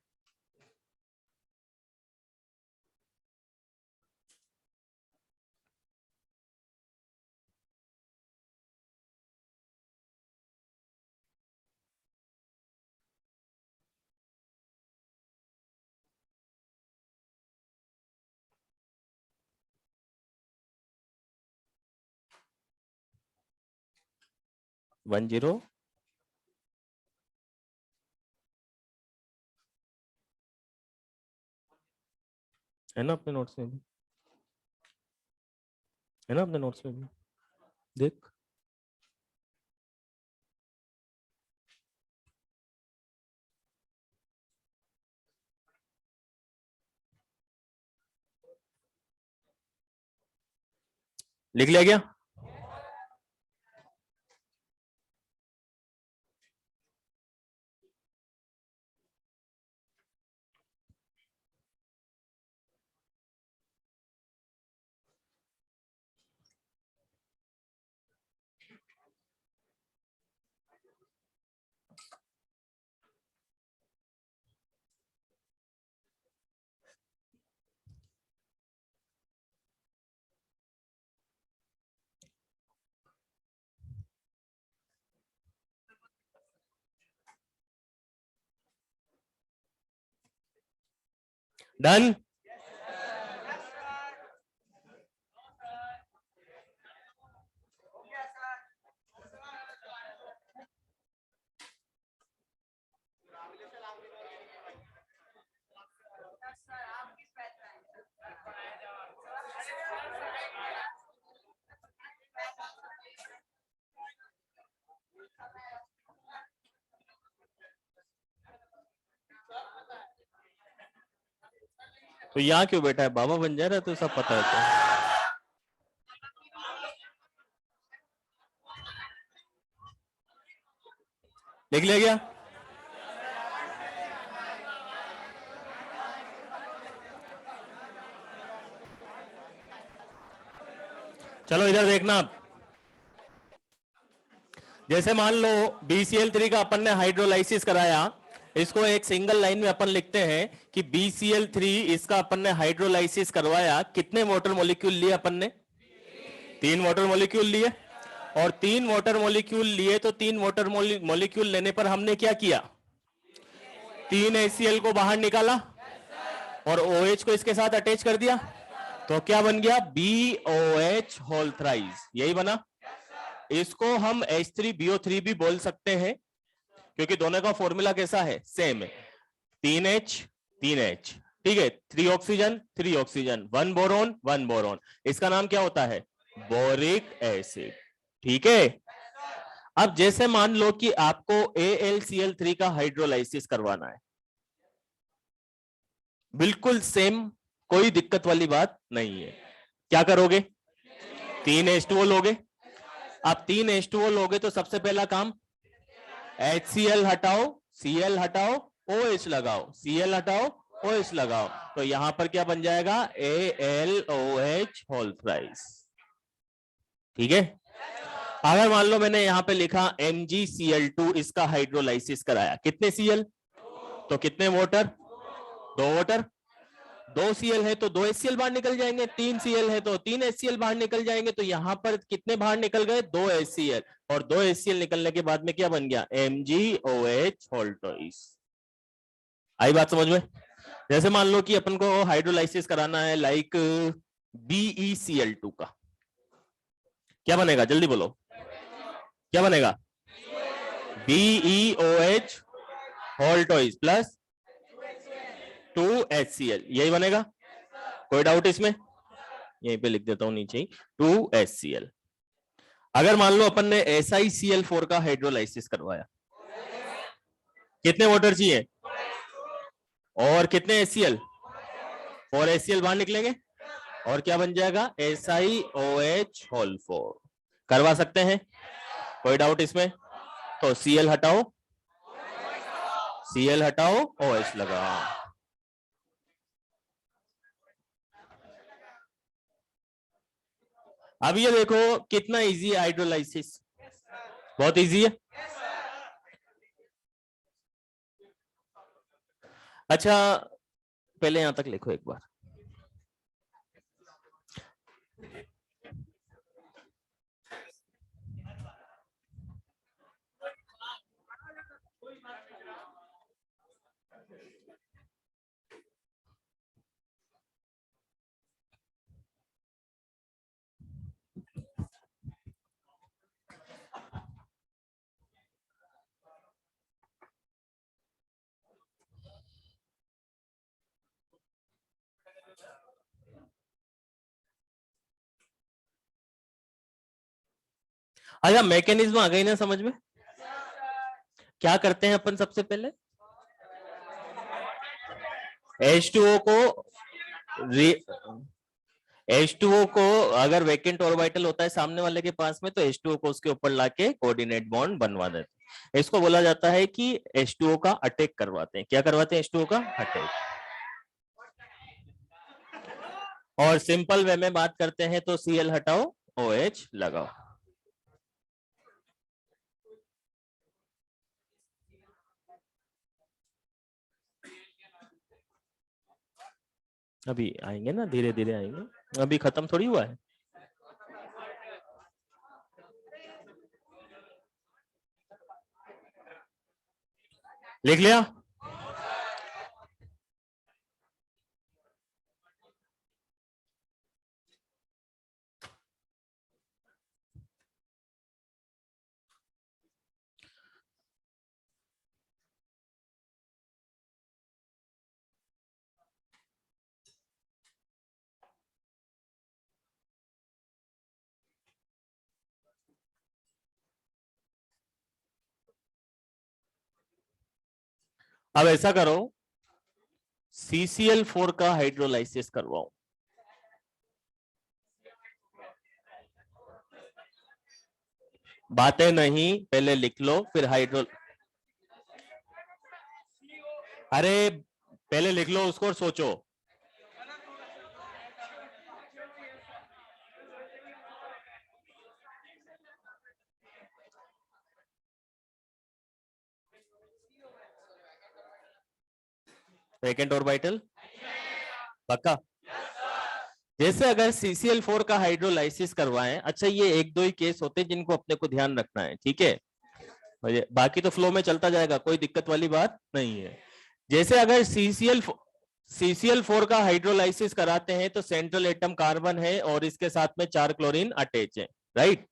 वन जीरो है ना अपने नोट्स में भी, है ना अपने नोट्स में भी, देख। लिख लिया क्या? डन। तो यहाँ क्यों बैठा है? बाबा बन जा रहा है तो सब पता है तो। लिख लिया क्या? चलो इधर देखना आप। जैसे मान लो BCl3 का अपन ने हाइड्रोलाइसिस कराया, इसको एक सिंगल लाइन में अपन लिखते हैं कि BCl3 इसका अपन ने हाइड्रोलाइसिस करवाया, कितने वाटर मॉलिक्यूल लिए अपन ने? 3 वाटर मॉलिक्यूल लिए। और 3 वाटर मॉलिक्यूल लिए तो 3 वाटर मॉलिक्यूल लेने पर हमने क्या किया? 3 HCl को बाहर निकाला और OH को इसके साथ अटैच कर दिया, तो क्या बन गया? BOH होल थ्राइस, यही बना। इसको हम H3BO3 भी बोल सकते हैं, क्योंकि दोनों का फॉर्मूला कैसा है? सेम है, 3H 3H, ठीक है। 3 ऑक्सीजन 3 ऑक्सीजन, 1 बोरोन 1 बोरोन, इसका नाम क्या होता है? बोरिक एसिड, ठीक है। अब जैसे मान लो कि आपको AlCl3 का हाइड्रोलाइसिस करवाना है, बिल्कुल सेम, कोई दिक्कत वाली बात नहीं है। क्या करोगे? 3 H2O लोगे। अब 3 H2O लोगे तो सबसे पहला काम, HCl हटाओ, Cl हटाओ, OH लगाओ, Cl हटाओ, OH लगाओ, तो यहां पर क्या बन जाएगा? AlOH होल थ्राइस, ठीक है। अगर मान लो मैंने यहाँ पे लिखा MgCl2, इसका हाइड्रोलाइसिस कराया, कितने Cl? तो कितने वाटर? 2 वाटर। 2 Cl है तो 2 HCl बाहर निकल जाएंगे, 3 Cl है तो 3 HCl बाहर निकल जाएंगे। तो यहां पर कितने बाहर निकल गए? 2 HCl। और 2 HCl निकलने के बाद में क्या बन गया? MgOH होल्टोइस। आई बात समझ में? जैसे मान लो कि अपन को हाइड्रोलाइसिस कराना है लाइक BeCl2 का, क्या बनेगा? जल्दी बोलो, क्या बनेगा? BeOH होल्टोइस प्लस 2 HCl, यही बनेगा। कोई डाउट इसमें? यहीं पे लिख देता हूं नीचे, 2 HCl। अगर मान लो अपन ने SiCl4 का हाइड्रोलाइसिस करवाया, कितने वाटर चाहिए? और कितने HCl? 4 HCl बाहर निकलेंगे और क्या बन जाएगा? SiOH whole 4। करवा सकते हैं, कोई डाउट इसमें? तो Cl हटाओ, Cl हटाओ, OH लगाओ। अब ये देखो कितना इजी है हाइड्रोलाइसिस, बहुत इजी है। अच्छा पहले यहां तक लिखो एक बार। अच्छा मैकेनिज्म आ गई ना समझ में? क्या करते हैं अपन सबसे पहले? H2O को H2O को अगर वैकेंट ऑर्बिटल होता है सामने वाले के पास में, तो H2O को उसके ऊपर लाके कोऑर्डिनेट बॉन्ड बनवा देते हैं। इसको बोला जाता है कि H2O का अटैक करवाते हैं। क्या करवाते हैं? H2O का अटैक। और सिंपल वे में बात करते हैं तो Cl हटाओ, OH लगाओ। अभी आएंगे ना, धीरे धीरे आएंगे, अभी खत्म थोड़ी हुआ है। लिख लिया? अब ऐसा करो, CCl4 का हाइड्रोलाइसिस करवाओ। बातें नहीं, पहले लिख लो फिर हाइड्रो, अरे पहले लिख लो उसको और सोचो। वैकेंट ऑर्बिटल पक्का? जैसे अगर CCl4 का हाइड्रोलाइसिस करवाएं, अच्छा ये एक दो ही केस होते हैं जिनको अपने को ध्यान रखना है, ठीक है? बाकी तो फ्लो में चलता जाएगा, कोई दिक्कत वाली बात नहीं है। जैसे अगर CCl4 का हाइड्रोलाइसिस कराते हैं तो सेंट्रल एटम कार्बन है और इसके साथ में 4 क्लोरीन अटैच है, राइट?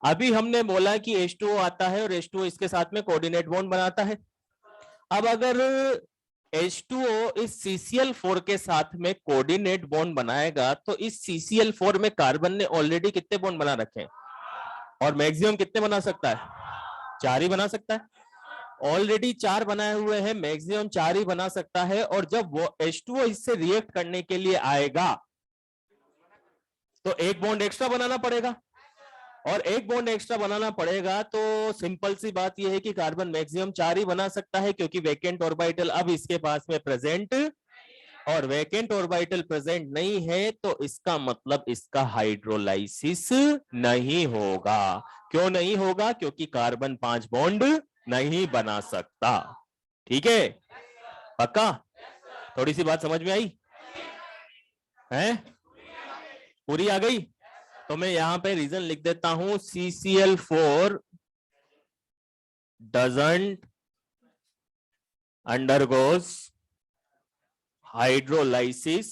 अभी हमने बोला कि H2O आता है और H2O इसके साथ में कोऑर्डिनेट बॉन्ड बनाता है। अब अगर H2O इस CCl4 के साथ में कोऑर्डिनेट बॉन्ड बनाएगा तो इस CCl4 में कार्बन ने ऑलरेडी कितने बॉन्ड बना रखे हैं? और मैक्सिमम कितने बना सकता है? 4 ही बना सकता है। ऑलरेडी 4 बनाए हुए हैं, मैक्सिमम 4 ही बना सकता है। और जब वो H2O इससे रिएक्ट करने के लिए आएगा तो एक बॉन्ड एक्स्ट्रा बनाना पड़ेगा, और एक बॉन्ड एक्स्ट्रा बनाना पड़ेगा तो सिंपल सी बात यह है कि कार्बन मैक्सिमम 4 ही बना सकता है, क्योंकि वैकेंट ऑर्बिटल अब इसके पास में प्रेजेंट और वैकेंट ऑर्बिटल प्रेजेंट नहीं है तो इसका मतलब इसका हाइड्रोलाइसिस नहीं होगा। क्यों नहीं होगा? क्योंकि कार्बन 5 बॉन्ड नहीं बना सकता। ठीक है, पक्का? थोड़ी सी बात समझ में आई है? पूरी आ गई? तो मैं यहां पे रीजन लिख देता हूं, CCl4 doesn't undergoes hydrolysis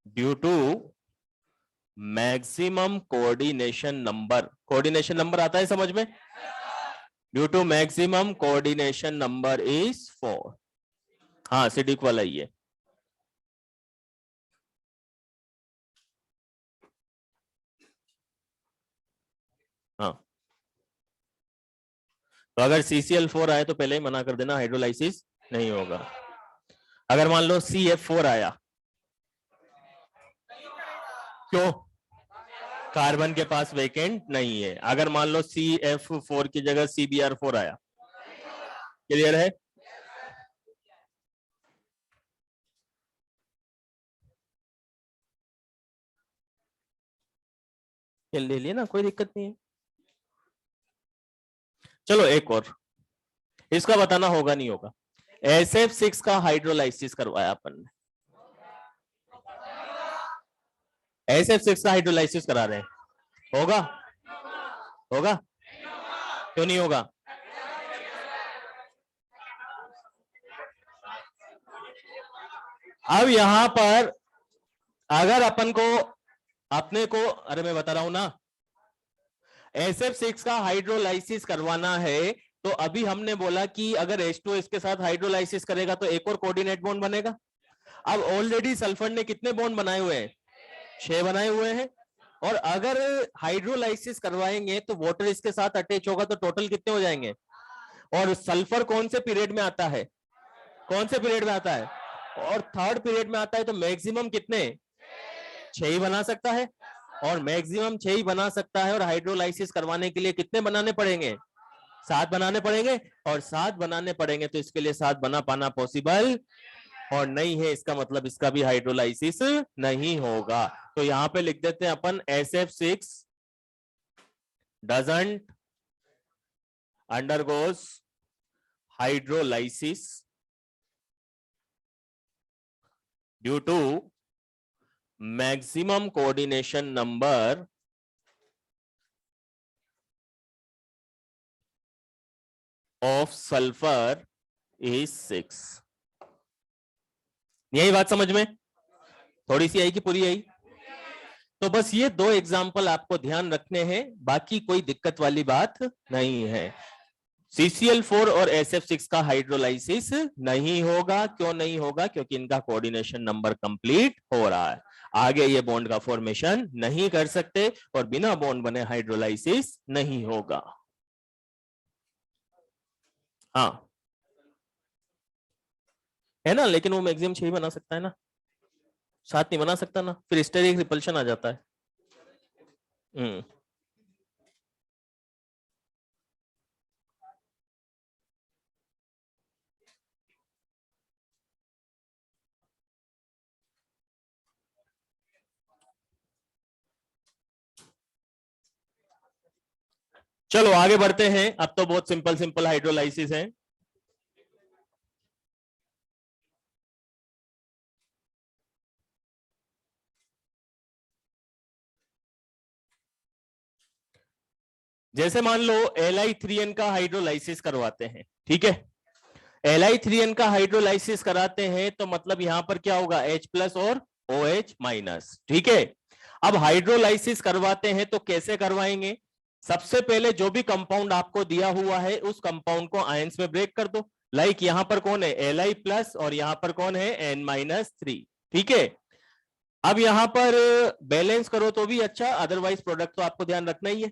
due to maximum coordination number. Coordination number आता है समझ में? Due to maximum coordination number is 4। हाँ, सिडिक वाला ही है। हाँ, तो अगर CCl4 आए तो पहले ही मना कर देना, हाइड्रोलाइसिस नहीं होगा। अगर मान लो CF4 आया, क्यों? कार्बन के पास वेकेंट नहीं है। अगर मान लो CF4 की जगह CBr4 आया, क्लियर है? ले लिए ना, कोई दिक्कत नहीं है। चलो एक और, इसका बताना होगा नहीं होगा। SF6 का हाइड्रोलाइसिस करवाया अपन ने, SF6 का हाइड्रोलाइसिस करा रहे हैं, होगा? होगा? क्यों नहीं होगा? अब यहां पर अगर अपन को अपने को, अरे मैं बता रहा हूं ना, SF6 का हाइड्रोलाइसिस करवाना है तो अभी हमने बोला कि अगर H2 इसके साथ हाइड्रोलाइसिस करेगा तो एक और कोऑर्डिनेट बॉन्ड बनेगा। अब ऑलरेडी सल्फर ने कितने बॉन्ड बनाए हुए हैं? 6 बनाए हुए हैं। और अगर हाइड्रोलाइसिस करवाएंगे तो वाटर इसके साथ अटैच होगा तो टोटल कितने हो जाएंगे? और सल्फर कौन से पीरियड में आता है? कौन से पीरियड में आता है? और थर्ड पीरियड में आता है। तो मैक्सिमम कितने? 6 ही बना सकता है। और मैक्सिमम 6 ही बना सकता है। और हाइड्रोलाइसिस करवाने के लिए कितने बनाने पड़ेंगे? 7 बनाने पड़ेंगे। और 7 बनाने पड़ेंगे तो इसके लिए 7 बना पाना पॉसिबल और नहीं है। इसका मतलब इसका भी हाइड्रोलाइसिस नहीं होगा। तो यहां पे लिख देते हैं अपन, SF6 doesn't undergoes hydrolysis due to maximum coordination number of sulphur is 6। यही बात समझ में? थोड़ी सी आई कि पूरी आई? तो बस ये 2 एग्जाम्पल आपको ध्यान रखने हैं, बाकी कोई दिक्कत वाली बात नहीं है। CCl4 और SF6 का हाइड्रोलाइसिस नहीं होगा। क्यों नहीं होगा? क्योंकि इनका कोऑर्डिनेशन नंबर कंप्लीट हो रहा है। आगे ये बॉन्ड का फॉर्मेशन नहीं कर सकते और बिना बॉन्ड बने हाइड्रोलाइसिस नहीं होगा। हाँ है ना, लेकिन वो मैक्सिमम 6 ही बना सकता है ना, 7 नहीं बना सकता ना, फिर स्टेरिक रिपल्शन आ जाता है। चलो आगे बढ़ते हैं। अब तो बहुत सिंपल सिंपल हाइड्रोलाइसिस है। जैसे मान लो Li3n का हाइड्रोलाइसिस करवाते हैं, ठीक है? Li3n का हाइड्रोलाइसिस कराते हैं तो मतलब यहां पर क्या होगा? H+ और OH-, ठीक है? अब हाइड्रोलाइसिस करवाते हैं तो कैसे करवाएंगे? सबसे पहले जो भी कंपाउंड आपको दिया हुआ है उस कंपाउंड को आयंस में ब्रेक कर दो। लाइक यहां पर कौन है? Li+ और यहां पर कौन है? N-3, ठीक है? अब यहां पर बैलेंस करो तो भी अच्छा, अदरवाइज प्रोडक्ट तो आपको ध्यान रखना ही है।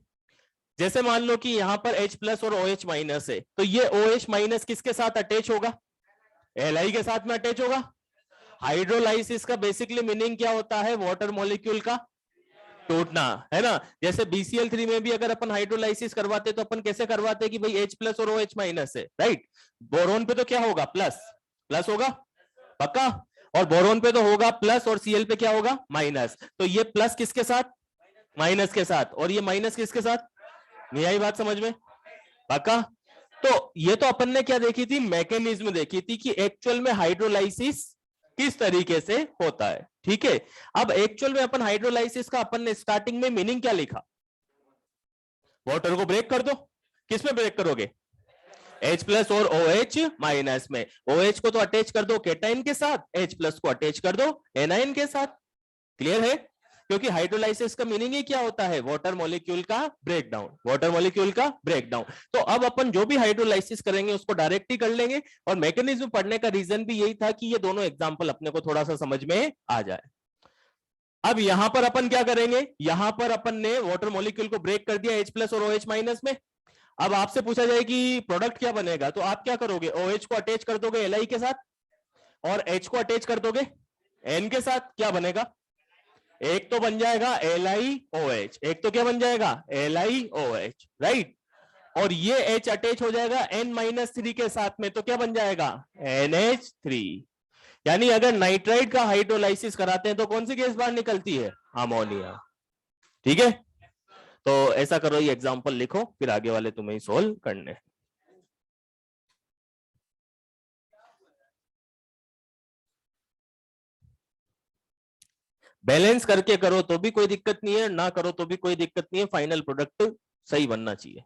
जैसे मान लो कि यहां पर H+ और OH- है तो ये OH- किसके साथ अटैच होगा? Li के साथ में अटैच होगा। हाइड्रोलाइसिस का बेसिकली मीनिंग क्या होता है? वाटर मॉलिक्यूल का टूटना, है ना? जैसे BCl3 में भी अगर अपन हाइड्रोलाइसिस करवाते तो अपन कैसे करवाते कि भाई H+ और OH- है, राइट? बोरोन पे तो क्या होगा? प्लस, प्लस होगा पक्का, और बोरोन पे तो होगा प्लस और Cl पे क्या होगा माइनस, तो ये प्लस किसके साथ माइनस के साथ, और ये माइनस किसके साथ, नहीं आई बात समझ में पक्का। तो ये तो अपन ने क्या देखी थी, मैकेनिज्म देखी थी कि एक्चुअल में हाइड्रोलाइसिस किस तरीके से होता है, ठीक है। अब एक्चुअल में अपन हाइड्रोलाइसिस का अपन ने स्टार्टिंग में मीनिंग क्या लिखा, वाटर को ब्रेक कर दो, किस में ब्रेक करोगे H प्लस और OH माइनस में, OH को तो अटैच कर दो केटाइन के साथ, H प्लस को अटैच कर दो एनाइन के साथ, क्लियर है। क्योंकि हाइड्रोलाइसिस का मीनिंग ही क्या होता है, वाटर मॉलिक्यूल का ब्रेकडाउन, वाटर मॉलिक्यूल का ब्रेकडाउन। तो अब अपन जो भी हाइड्रोलाइसिस करेंगे उसको डायरेक्ट ही कर लेंगे, और मैकेनिज्म पढ़ने का रीजन भी यही था कि ये दोनों एग्जांपल अपने को थोड़ा सा समझ में आ जाए। अब यहां पर अपन क्या करेंगे, यहां पर अपन ने वाटर मॉलिक्यूल को ब्रेक कर दिया H प्लस और OH माइनस में। अब आपसे पूछा जाए कि प्रोडक्ट क्या बनेगा, तो आप क्या करोगे, OH को अटैच कर दोगे Li के साथ, और H को अटैच कर दोगे N के साथ, क्या बनेगा, एक तो बन जाएगा LiOH, एक तो क्या बन जाएगा LiOH, राइट। और ये H अटैच हो जाएगा N-3 के साथ में, तो क्या बन जाएगा NH3। यानी अगर नाइट्राइड का हाइड्रोलाइसिस कराते हैं तो कौन सी गैस बाहर निकलती है, अमोनिया, ठीक है। तो ऐसा करो, ये एग्जांपल लिखो, फिर आगे वाले तुम्हें ही सोल्व करने। बैलेंस करके करो तो भी कोई दिक्कत नहीं है, ना करो तो भी कोई दिक्कत नहीं है, फाइनल प्रोडक्ट सही बनना चाहिए।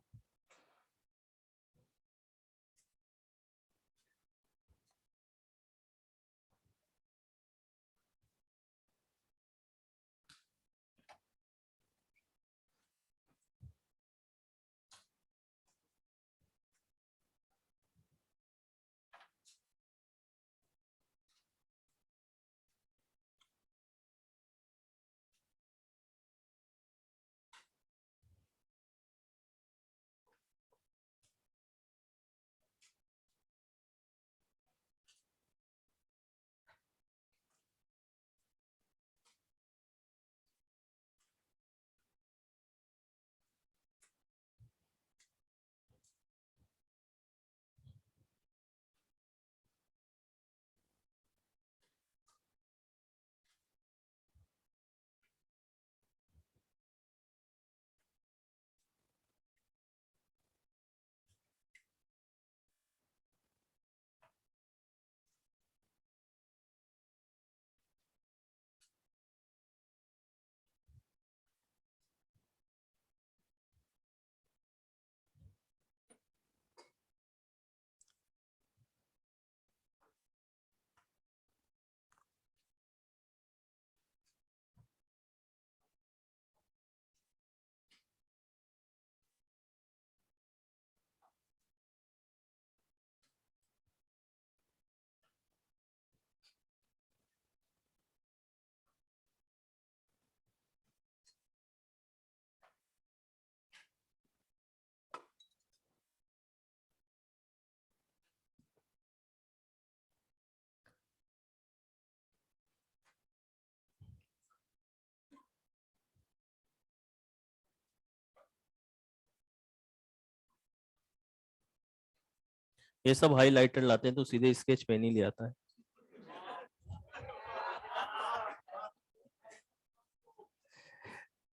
ये सब हाइलाइटर लाते हैं तो सीधे स्केच पेन ही ले आता है।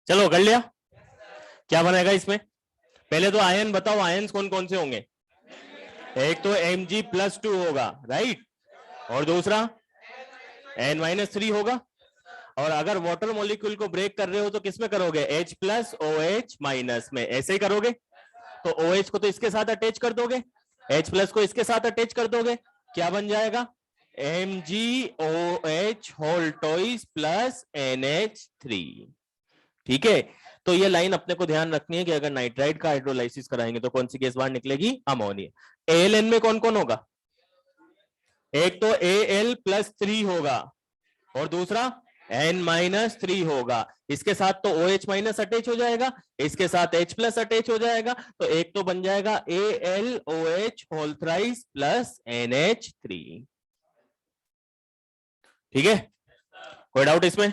चलो कर लिया, क्या बनेगा इसमें, पहले तो आयन बताओ, आयन कौन कौन से होंगे, एक तो Mg+2 होगा, राइट, और दूसरा N-3 होगा। और अगर वाटर मॉलिक्यूल को ब्रेक कर रहे हो तो किसमें करोगे, H प्लस OH माइनस में, ऐसे ही करोगे। तो OH को तो इसके साथ अटैच कर दोगे, H प्लस को इसके साथ अटैच कर दोगे, क्या बन जाएगा MgOH whole toys plus NH3, ठीक है। तो ये लाइन अपने को ध्यान रखनी है कि अगर नाइट्राइड का हाइड्रोलाइसिस कराएंगे तो कौन सी गैस बाहर निकलेगी, अमोनिया। ALN में कौन कौन होगा, एक तो Al+3 होगा, और दूसरा N-3 होगा। इसके साथ तो OH माइनस अटैच हो जाएगा, इसके साथ H प्लस अटैच हो जाएगा, तो एक तो बन जाएगा AlOH whole thrice plus NH3, ठीक है। कोई डाउट इसमें,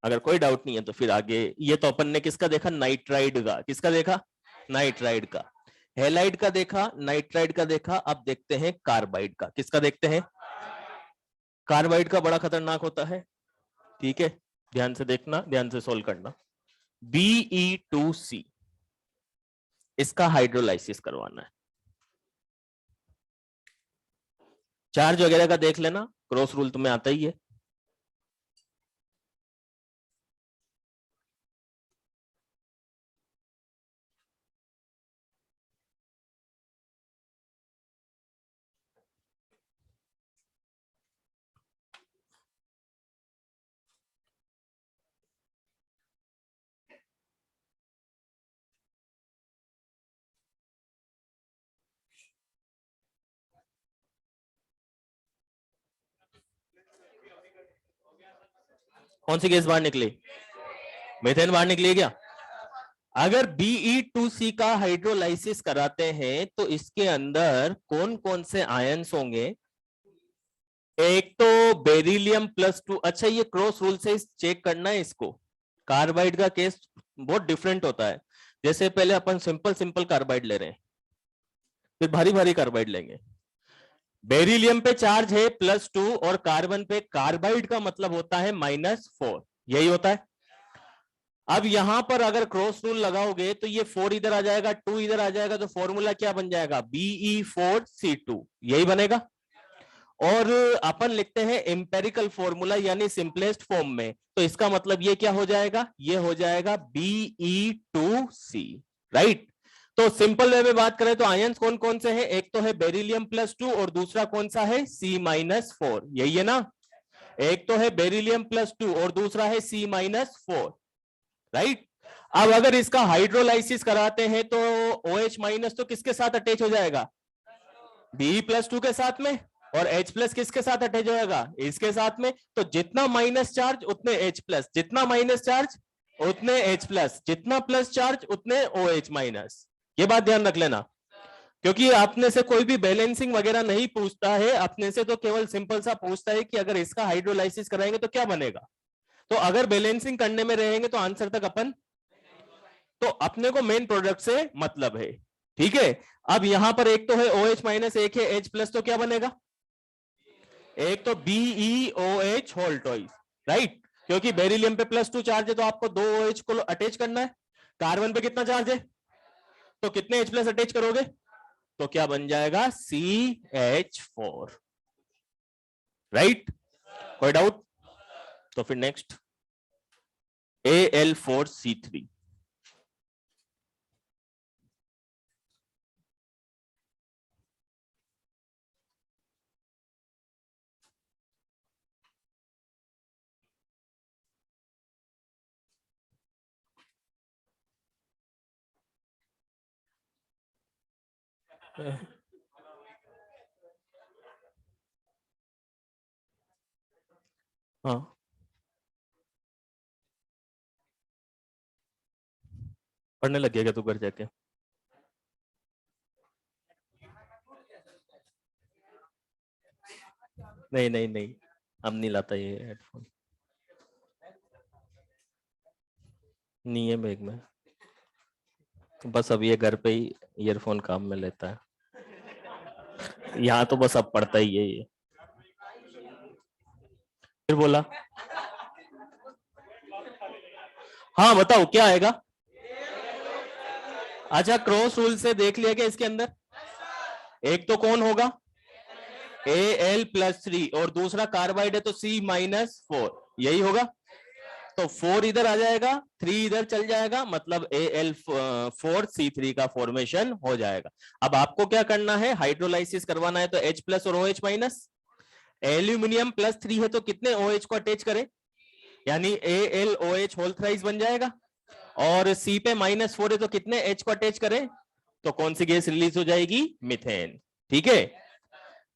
अगर कोई डाउट नहीं है तो फिर आगे, ये तो अपन ने किसका देखा, नाइट्राइड का, किसका देखा, नाइट्राइड का। हैलाइड का देखा, नाइट्राइड का देखा, अब देखते हैं कार्बाइड का। किसका देखते हैं? कार्बाइड का बड़ा खतरनाक होता है, ठीक है, ध्यान से देखना, ध्यान से सोल्व करना। Be2C, इसका हाइड्रोलाइसिस करवाना है। चार्ज वगैरह का देख लेना, क्रॉस रूल तुम्हें आता ही है। कौन सी गैस बाहर निकली? मीथेन बाहर निकली क्या? अगर Be2C का हाइड्रोलाइसिस कराते हैं तो इसके अंदर कौन कौन से आयंस होंगे? एक तो बेरिलियम +2। अच्छा, ये क्रॉस रूल से चेक करना है इसको। कार्बाइड का केस बहुत डिफरेंट होता है। जैसे पहले अपन सिंपल सिंपल कार्बाइड ले रहे हैं, फिर भारी भारी कार्बाइड लेंगे। बेरिलियम पे चार्ज है +2 और कार्बन पे, कार्बाइड का मतलब होता है -4, यही होता है। अब यहां पर अगर क्रॉस रूल लगाओगे तो ये 4 इधर आ जाएगा, 2 इधर आ जाएगा, तो फॉर्मूला क्या बन जाएगा? Be4C2, यही बनेगा। और अपन लिखते हैं एम्पेरिकल फॉर्मूला यानी सिंपलेस्ट फॉर्म में, तो इसका मतलब ये क्या हो जाएगा? ये हो जाएगा Be2C, राइट। तो सिंपल वे में बात करें तो आयंस कौन कौन से हैं? एक तो है बेरिलियम +2 और दूसरा कौन सा है? C-4, यही है ना। एक तो है बेरिलियम +2 और दूसरा है C-4, राइट। अब अगर इसका हाइड्रोलाइसिस कराते हैं तो OH- तो किसके साथ अटैच हो जाएगा? Be+2 के साथ में। और H+ किसके साथ अटैच हो जाएगा? इसके साथ में। तो जितना माइनस चार्ज उतने H+, जितना माइनस चार्ज उतने H+, जितना प्लस चार्ज उतने OH-। ये बात ध्यान रख लेना, क्योंकि अपने से कोई भी बैलेंसिंग वगैरह नहीं पूछता है, अपने से तो केवल सिंपल सा पूछता है कि अगर इसका हाइड्रोलाइसिस कराएंगे तो क्या बनेगा। तो अगर बैलेंसिंग करने में रहेंगे तो आंसर तक अपन, तो अपने को मेन प्रोडक्ट से मतलब है, ठीक है। अब यहां पर एक तो है OH-, एक है H+, तो क्या बनेगा? एक तो BeOH होल ट्वाइस, राइट। क्योंकि बेरिलियम पे +2 चार्ज है तो आपको 2 OH को अटैच करना है। कार्बन पे कितना चार्ज है तो कितने H+ अटैच करोगे? तो क्या बन जाएगा? CH4, right. कोई डाउट? तो फिर नेक्स्ट Al4C3। हाँ, पढ़ने लग गया क्या तू घर जाके? नहीं नहीं नहीं, हम नहीं लाता ये हेडफोन, नहीं है बैग में। बस अब ये घर पे ही ईयरफोन काम में लेता है, यहाँ तो बस अब पढ़ता ही है ये। फिर बोला हाँ, बताओ क्या आएगा? अच्छा, क्रॉस रूल से देख लिया क्या इसके अंदर? एक तो कौन होगा? Al+3 और दूसरा कार्बाइड है तो C-4, यही होगा। तो 4 इधर आ जाएगा, 3 इधर चल जाएगा, मतलब Al4C3 का फॉर्मेशन हो जाएगा। अब आपको क्या करना है? हाइड्रोलाइसिस करवाना है तो H+ और OH-। एल्यूमिनियम +3 है तो कितने OH को अटैच करें? यानी AlOH होल थ्राइस बन जाएगा। और C पे -4 है तो कितने H को अटैच करें? तो कौन सी गैस रिलीज हो जाएगी? मीथेन, ठीक है।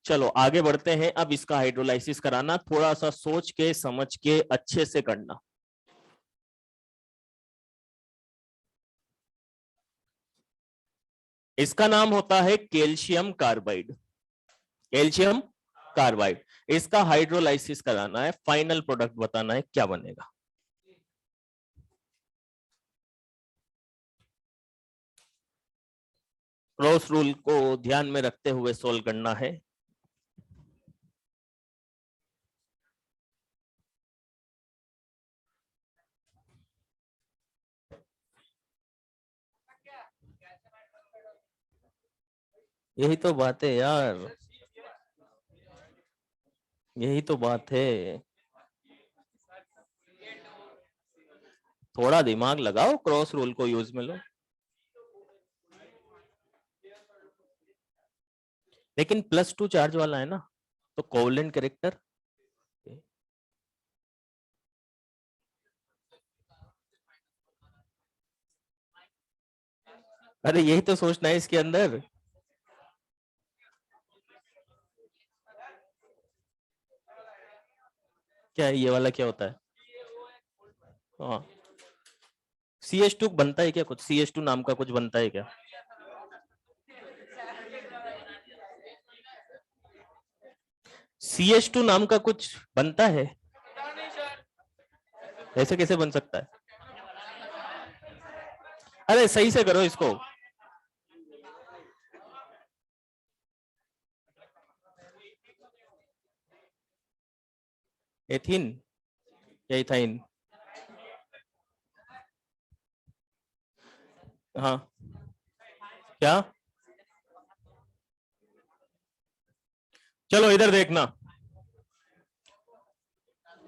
चलो आगे बढ़ते हैं। अब इसका हाइड्रोलाइसिस कराना थोड़ा सा सोच के समझ के अच्छे से करना। इसका नाम होता है कैल्शियम कार्बाइड, कैल्शियम कार्बाइड। इसका हाइड्रोलाइसिस कराना है, फाइनल प्रोडक्ट बताना है क्या बनेगा। क्रॉस रूल को ध्यान में रखते हुए सोल्व करना है। यही तो बात है यार, यही तो बात है। थोड़ा दिमाग लगाओ, क्रॉस रूल को यूज में लो। लेकिन +2 चार्ज वाला है ना, तो कोवेलेंट कैरेक्टर। अरे यही तो सोचना है इसके अंदर। क्या है ये वाला, क्या होता है? हाँ, CH2 बनता है क्या कुछ? CH2 नाम का कुछ बनता है क्या? CH2 नाम का कुछ बनता है? ऐसे कैसे बन सकता है? अरे सही से करो इसको। एथीन या इथाइन? हाँ, क्या? चलो इधर देखना,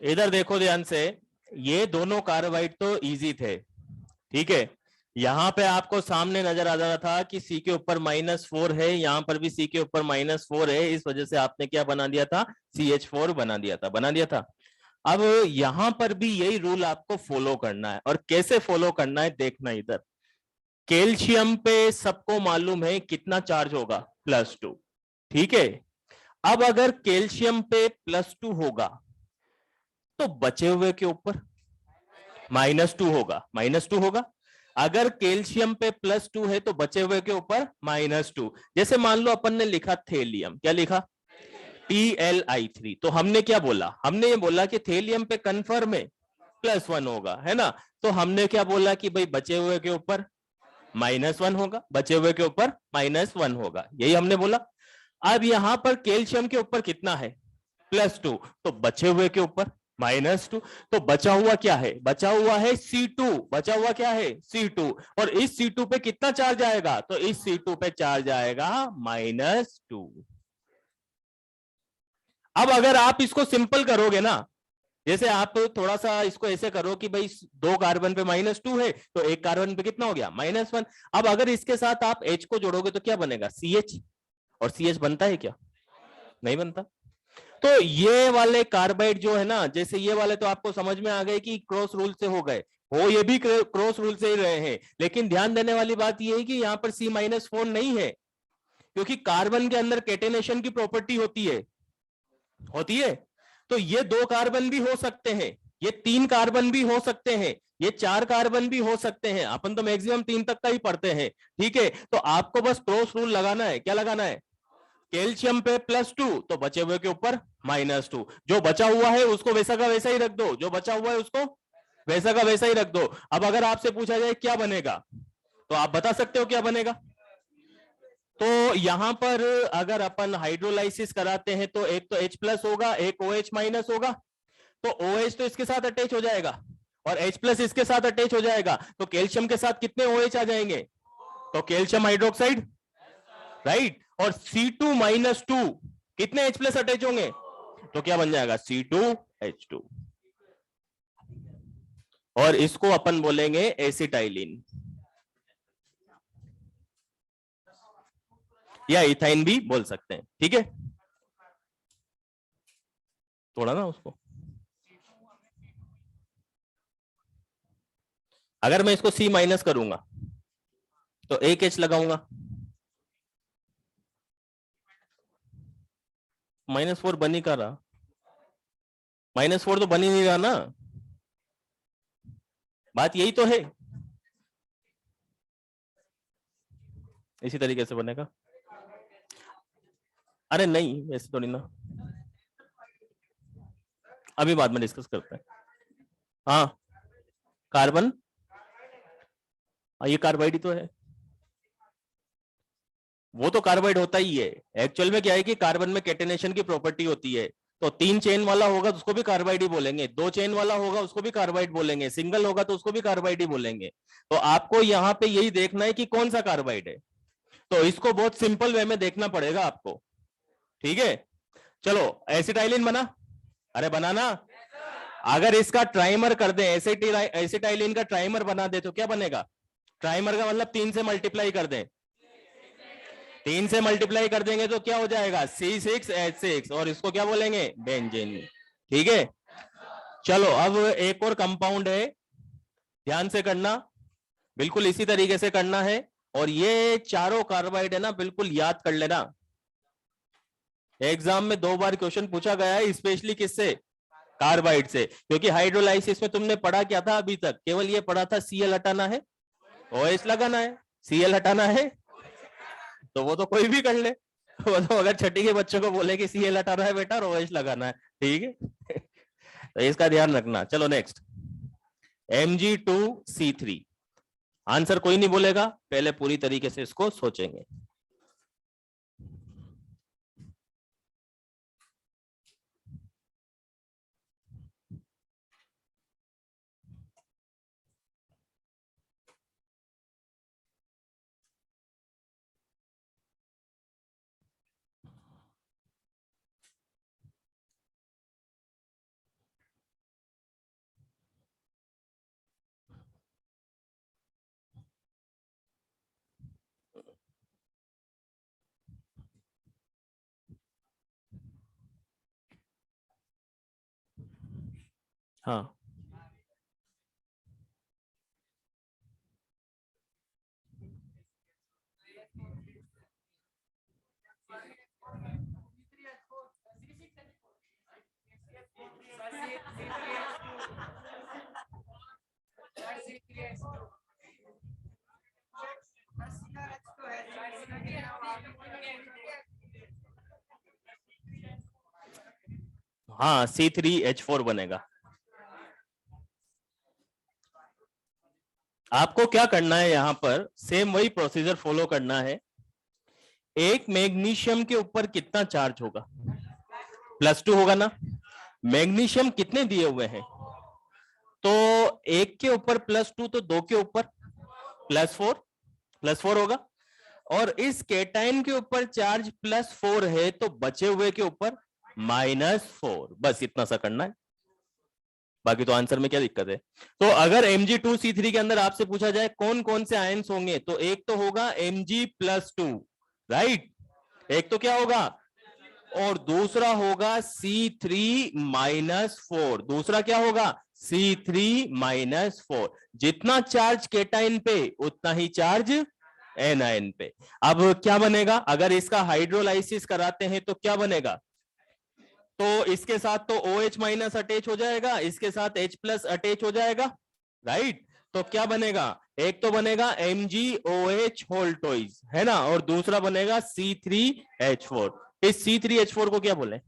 इधर देखो ध्यान से। ये दोनों कार्बाइड तो इजी थे, ठीक है। यहां पे आपको सामने नजर आ रहा था कि C के ऊपर -4 है, यहां पर भी C के ऊपर -4 है, इस वजह से आपने क्या बना दिया था? CH4 बना दिया था, बना दिया था। अब यहां पर भी यही रूल आपको फॉलो करना है, और कैसे फॉलो करना है देखना इधर। कैल्शियम पे सबको मालूम है कितना चार्ज होगा? +2, ठीक है। अब अगर कैल्शियम पे +2 होगा, तो बचे हुए के ऊपर -2 होगा, -2 होगा। अगर कैल्शियम पे +2 है तो बचे हुए के ऊपर -2। जैसे मान लो अपन ने लिखा थेलियम, क्या लिखा? TLI3। तो हमने क्या बोला? हमने ये बोला कि थेलियम पे कंफर्म है +1 होगा, है ना। तो हमने क्या बोला कि भाई बचे हुए के ऊपर -1 होगा, बचे हुए के ऊपर -1 होगा, यही हमने बोला। अब यहां पर कैल्शियम के ऊपर कितना है? +2, तो बचे हुए के ऊपर -2। तो बचा हुआ क्या है? बचा हुआ है C2। बचा हुआ क्या है? C2। और इस C2 पे कितना चार्ज आएगा? तो इस C2 पे चार्ज आएगा -2। अब अगर आप इसको सिंपल करोगे ना, जैसे आप थोड़ा सा इसको ऐसे करो कि भाई 2 कार्बन पे -2 है, तो एक कार्बन पे कितना हो गया? -1। अब अगर इसके साथ आप H को जोड़ोगे तो क्या बनेगा? CH। और CH बनता है क्या? नहीं बनता। तो ये वाले कार्बाइड जो है ना, जैसे ये वाले तो आपको समझ में आ गए कि क्रॉस रूल से हो गए, हो ये भी क्रॉस रूल से ही रहे हैं। लेकिन ध्यान देने वाली बात ये है कि यहाँ पर C-4 नहीं है, क्योंकि कार्बन के अंदर कैटेनेशन की प्रॉपर्टी होती है, होती है। तो ये 2 कार्बन भी हो सकते हैं, ये 3 कार्बन भी हो सकते हैं, ये 4 कार्बन भी हो सकते हैं। अपन तो मैक्सिमम 3 तक का ही पढ़ते हैं, ठीक है। तो आपको बस क्रॉस रूल लगाना है। क्या लगाना है? कैल्शियम पे +2, तो बचे हुए के ऊपर -2। जो बचा हुआ है उसको वैसा का वैसा ही रख दो, जो बचा हुआ है उसको वैसा का वैसा ही रख दो। अब अगर आपसे पूछा जाए क्या बनेगा, तो आप बता सकते हो क्या बनेगा। तो यहां पर अगर अपन हाइड्रोलाइसिस कराते हैं तो एक तो H+ होगा, एक OH- होगा। तो OH तो इसके साथ अटैच हो जाएगा, और H+ इसके साथ अटैच हो जाएगा, तो कैल्शियम के साथ कितने OH आ जाएंगे? तो कैल्शियम हाइड्रोक्साइड, राइट। और C2-2 कितने H+ अटैच होंगे? तो क्या बन जाएगा? C2H2। और इसको अपन बोलेंगे एसिटाइलिन, या इथाइन भी बोल सकते हैं, ठीक है। तोड़ा ना उसको। अगर मैं इसको C- करूंगा तो एक H लगाऊंगा, -4 बन ही का रहा, -4 तो बन ही नहीं रहा ना। बात यही तो है। इसी तरीके से बनेगा। अरे नहीं, ऐसे थोड़ी ना, अभी बाद में डिस्कस करते हैं। हाँ, कार्बन, ये कार्बाइड ही तो है। वो तो कार्बाइड होता ही है। एक्चुअल में क्या है कि कार्बन में कैटेनेशन की प्रॉपर्टी होती है, तो 3 चेन वाला होगा तो उसको भी कार्बाइड ही बोलेंगे, 2 चेन वाला होगा उसको भी कार्बाइड बोलेंगे, सिंगल होगा तो उसको भी कार्बाइड ही बोलेंगे। तो आपको यहाँ पे यही देखना है कि कौन सा कार्बाइड है, तो इसको बहुत सिंपल वे में देखना पड़ेगा आपको। ठीक है, चलो एसिटाइलिन बना, अरे बनाना। अगर इसका ट्राइमर कर दे, एसिटाइलिन का ट्राइमर बना दे तो क्या बनेगा? ट्राइमर का मतलब 3 से मल्टीप्लाई कर दें, 3 से मल्टीप्लाई कर देंगे तो क्या हो जाएगा? C6H6, और इसको क्या बोलेंगे? बेंजीन। ठीक है, चलो अब एक और कंपाउंड है, ध्यान से करना, बिल्कुल इसी तरीके से करना है। और ये चारों कार्बाइड है ना, बिल्कुल याद कर लेना। एग्जाम में 2 बार क्वेश्चन पूछा गया है, स्पेशली किससे? कार्बाइड से, क्योंकि हाइड्रोलाइसिस में तुमने पढ़ा क्या था अभी तक? केवल ये पढ़ा था Cl हटाना है, OH लगाना है, Cl हटाना है, तो वो तो कोई भी कर ले। वो तो अगर छठी के बच्चों को बोले कि Cl हटाना है बेटा और OH लगाना है, ठीक है। तो इसका ध्यान रखना। चलो नेक्स्ट, Mg2C3। आंसर कोई नहीं बोलेगा, पहले पूरी तरीके से इसको सोचेंगे। हाँ, हाँ C3H4 बनेगा। आपको क्या करना है, यहां पर सेम वही प्रोसीजर फॉलो करना है। एक मैग्नीशियम के ऊपर कितना चार्ज होगा? +2 होगा ना। मैग्नीशियम कितने दिए हुए हैं? तो एक के ऊपर +2, तो दो के ऊपर +4, +4 होगा। और इस केटाइन के ऊपर चार्ज +4 है, तो बचे हुए के ऊपर -4। बस इतना सा करना है, बाकी तो आंसर में क्या दिक्कत है। तो अगर Mg2C3 के अंदर आपसे पूछा जाए कौन कौन से आयंस होंगे, तो एक तो होगा Mg+2, राइट, एक तो क्या होगा, और दूसरा होगा C3-4। दूसरा क्या होगा? C3-4। जितना चार्ज केटाइन पे उतना ही चार्ज एनायन पे। अब क्या बनेगा अगर इसका हाइड्रोलाइसिस कराते हैं, तो क्या बनेगा? तो इसके साथ तो OH- अटैच हो जाएगा, इसके साथ H+ अटैच हो जाएगा, राइट। तो क्या बनेगा? एक तो बनेगा MgOH होल्टोइज, है ना, और दूसरा बनेगा C3H4। इस C3H4 को क्या बोले?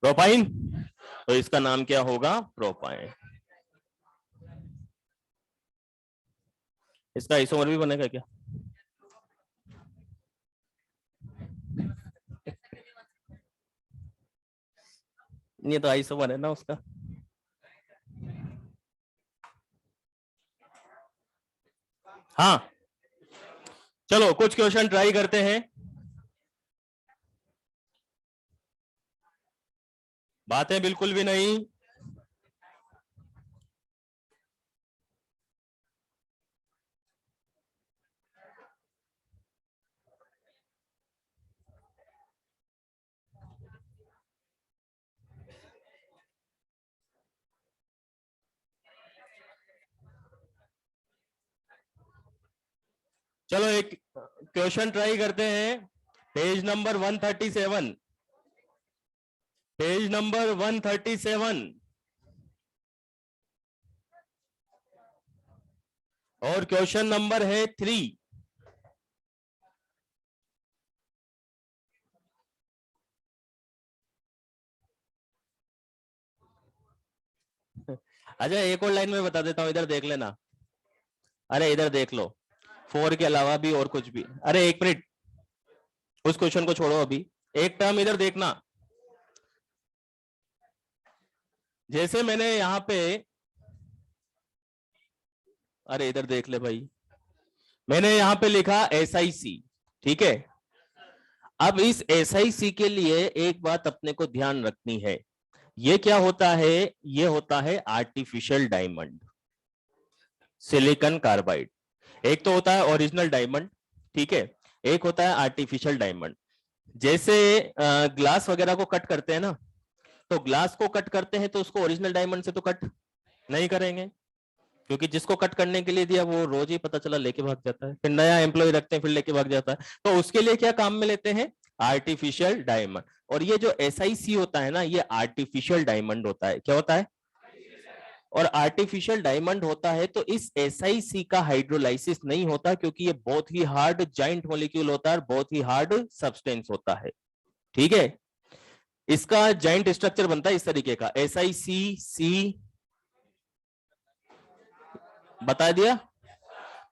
प्रोपाइन। तो इसका नाम क्या होगा? प्रोपाइन। इसका आइसोमर भी बनेगा क्या? ये तो आइसोमर है ना उसका। हाँ, चलो कुछ क्वेश्चन ट्राई करते हैं। बातें बिल्कुल भी नहीं। चलो एक क्वेश्चन ट्राई करते हैं, पेज नंबर 137, पेज नंबर 137, और क्वेश्चन नंबर है 3। अच्छा एक और लाइन में बता देता हूँ, इधर देख लेना। अरे इधर देख लो, 4 के अलावा भी और कुछ भी। अरे एक मिनट, उस क्वेश्चन को छोड़ो, अभी एक टर्म इधर देखना। जैसे मैंने यहां पे, अरे इधर देख ले भाई, मैंने यहां पे लिखा SIC, ठीक है। अब इस SIC के लिए एक बात अपने को ध्यान रखनी है, ये क्या होता है, ये होता है आर्टिफिशियल डायमंड, सिलिकॉन कार्बाइड। एक तो होता है ओरिजिनल डायमंड, ठीक है, एक होता है आर्टिफिशियल डायमंड। जैसे ग्लास वगैरह को कट करते हैं ना, तो ग्लास को कट करते हैं तो उसको ओरिजिनल डायमंड से तो कट नहीं करेंगे, क्योंकि जिसको कट करने के लिए दिया वो रोज ही पता चला लेके भाग जाता है, फिर नया एम्प्लॉय रखते हैं फिर लेके भाग जाता है। तो उसके लिए क्या काम में लेते हैं, आर्टिफिशियल डायमंड। और ये जो SIC होता है ना, ये आर्टिफिशियल डायमंड होता है। क्या होता है, और आर्टिफिशियल डायमंड होता है। तो इस SIC का हाइड्रोलाइसिस नहीं होता, क्योंकि ये बहुत ही हार्ड जाइंट मॉलिक्यूल होता है, बहुत ही हार्ड सब्सटेंस होता है, ठीक है। इसका जाइंट स्ट्रक्चर बनता है इस तरीके का, SIC बता दिया।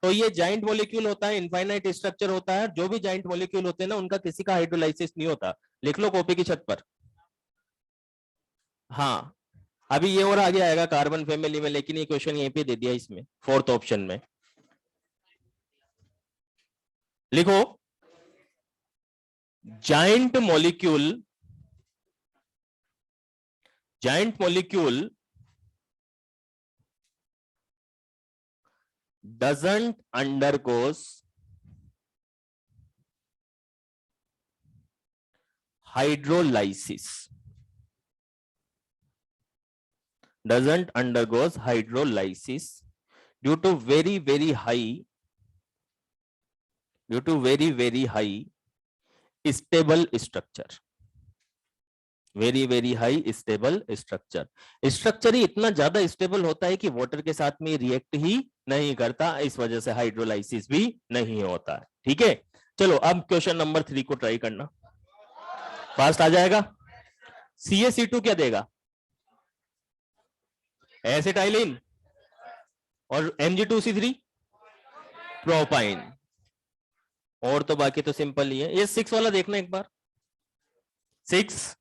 तो ये जाइंट मॉलिक्यूल होता है, इनफाइनाइट स्ट्रक्चर होता है। जो भी जाइंट मॉलिक्यूल होते हैं ना, उनका किसी का हाइड्रोलाइसिस नहीं होता। लिख लो कॉपी की छत पर। हाँ, अभी ये और आगे आएगा कार्बन फैमिली में, लेकिन ये क्वेश्चन यहीं पे दे दिया इसमें, 4th ऑप्शन में। लिखो, giant molecule, giant molecule doesn't undergoes hydrolysis, doesn't undergoes hydrolysis due to very high, due to very high stable structure, very high stable structure। Structure ही इतना ज्यादा स्टेबल होता है कि वाटर के साथ में रिएक्ट ही नहीं करता, इस वजह से हाइड्रोलाइसिस भी नहीं होता है, ठीक है। चलो अब क्वेश्चन नंबर 3 को ट्राई करना, फास्ट आ जाएगा। CaC2 क्या देगा, एसिटाइलिन, और Mg2C3 प्रोपाइन। और तो बाकी तो सिंपल ही है। ये 6 वाला देखना एक बार, 6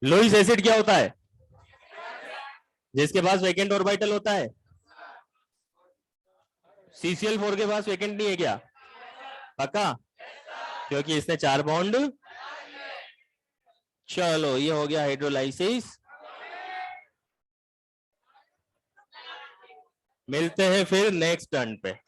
लुईस एसिड क्या होता है, जिसके पास वेकेंट ऑर्बिटल होता है। CCl4 के पास वेकेंट नहीं है क्या, पक्का, क्योंकि इसने 4 बॉन्ड। चलो ये हो गया हाइड्रोलाइसिस। मिलते हैं फिर नेक्स्ट टर्न पे।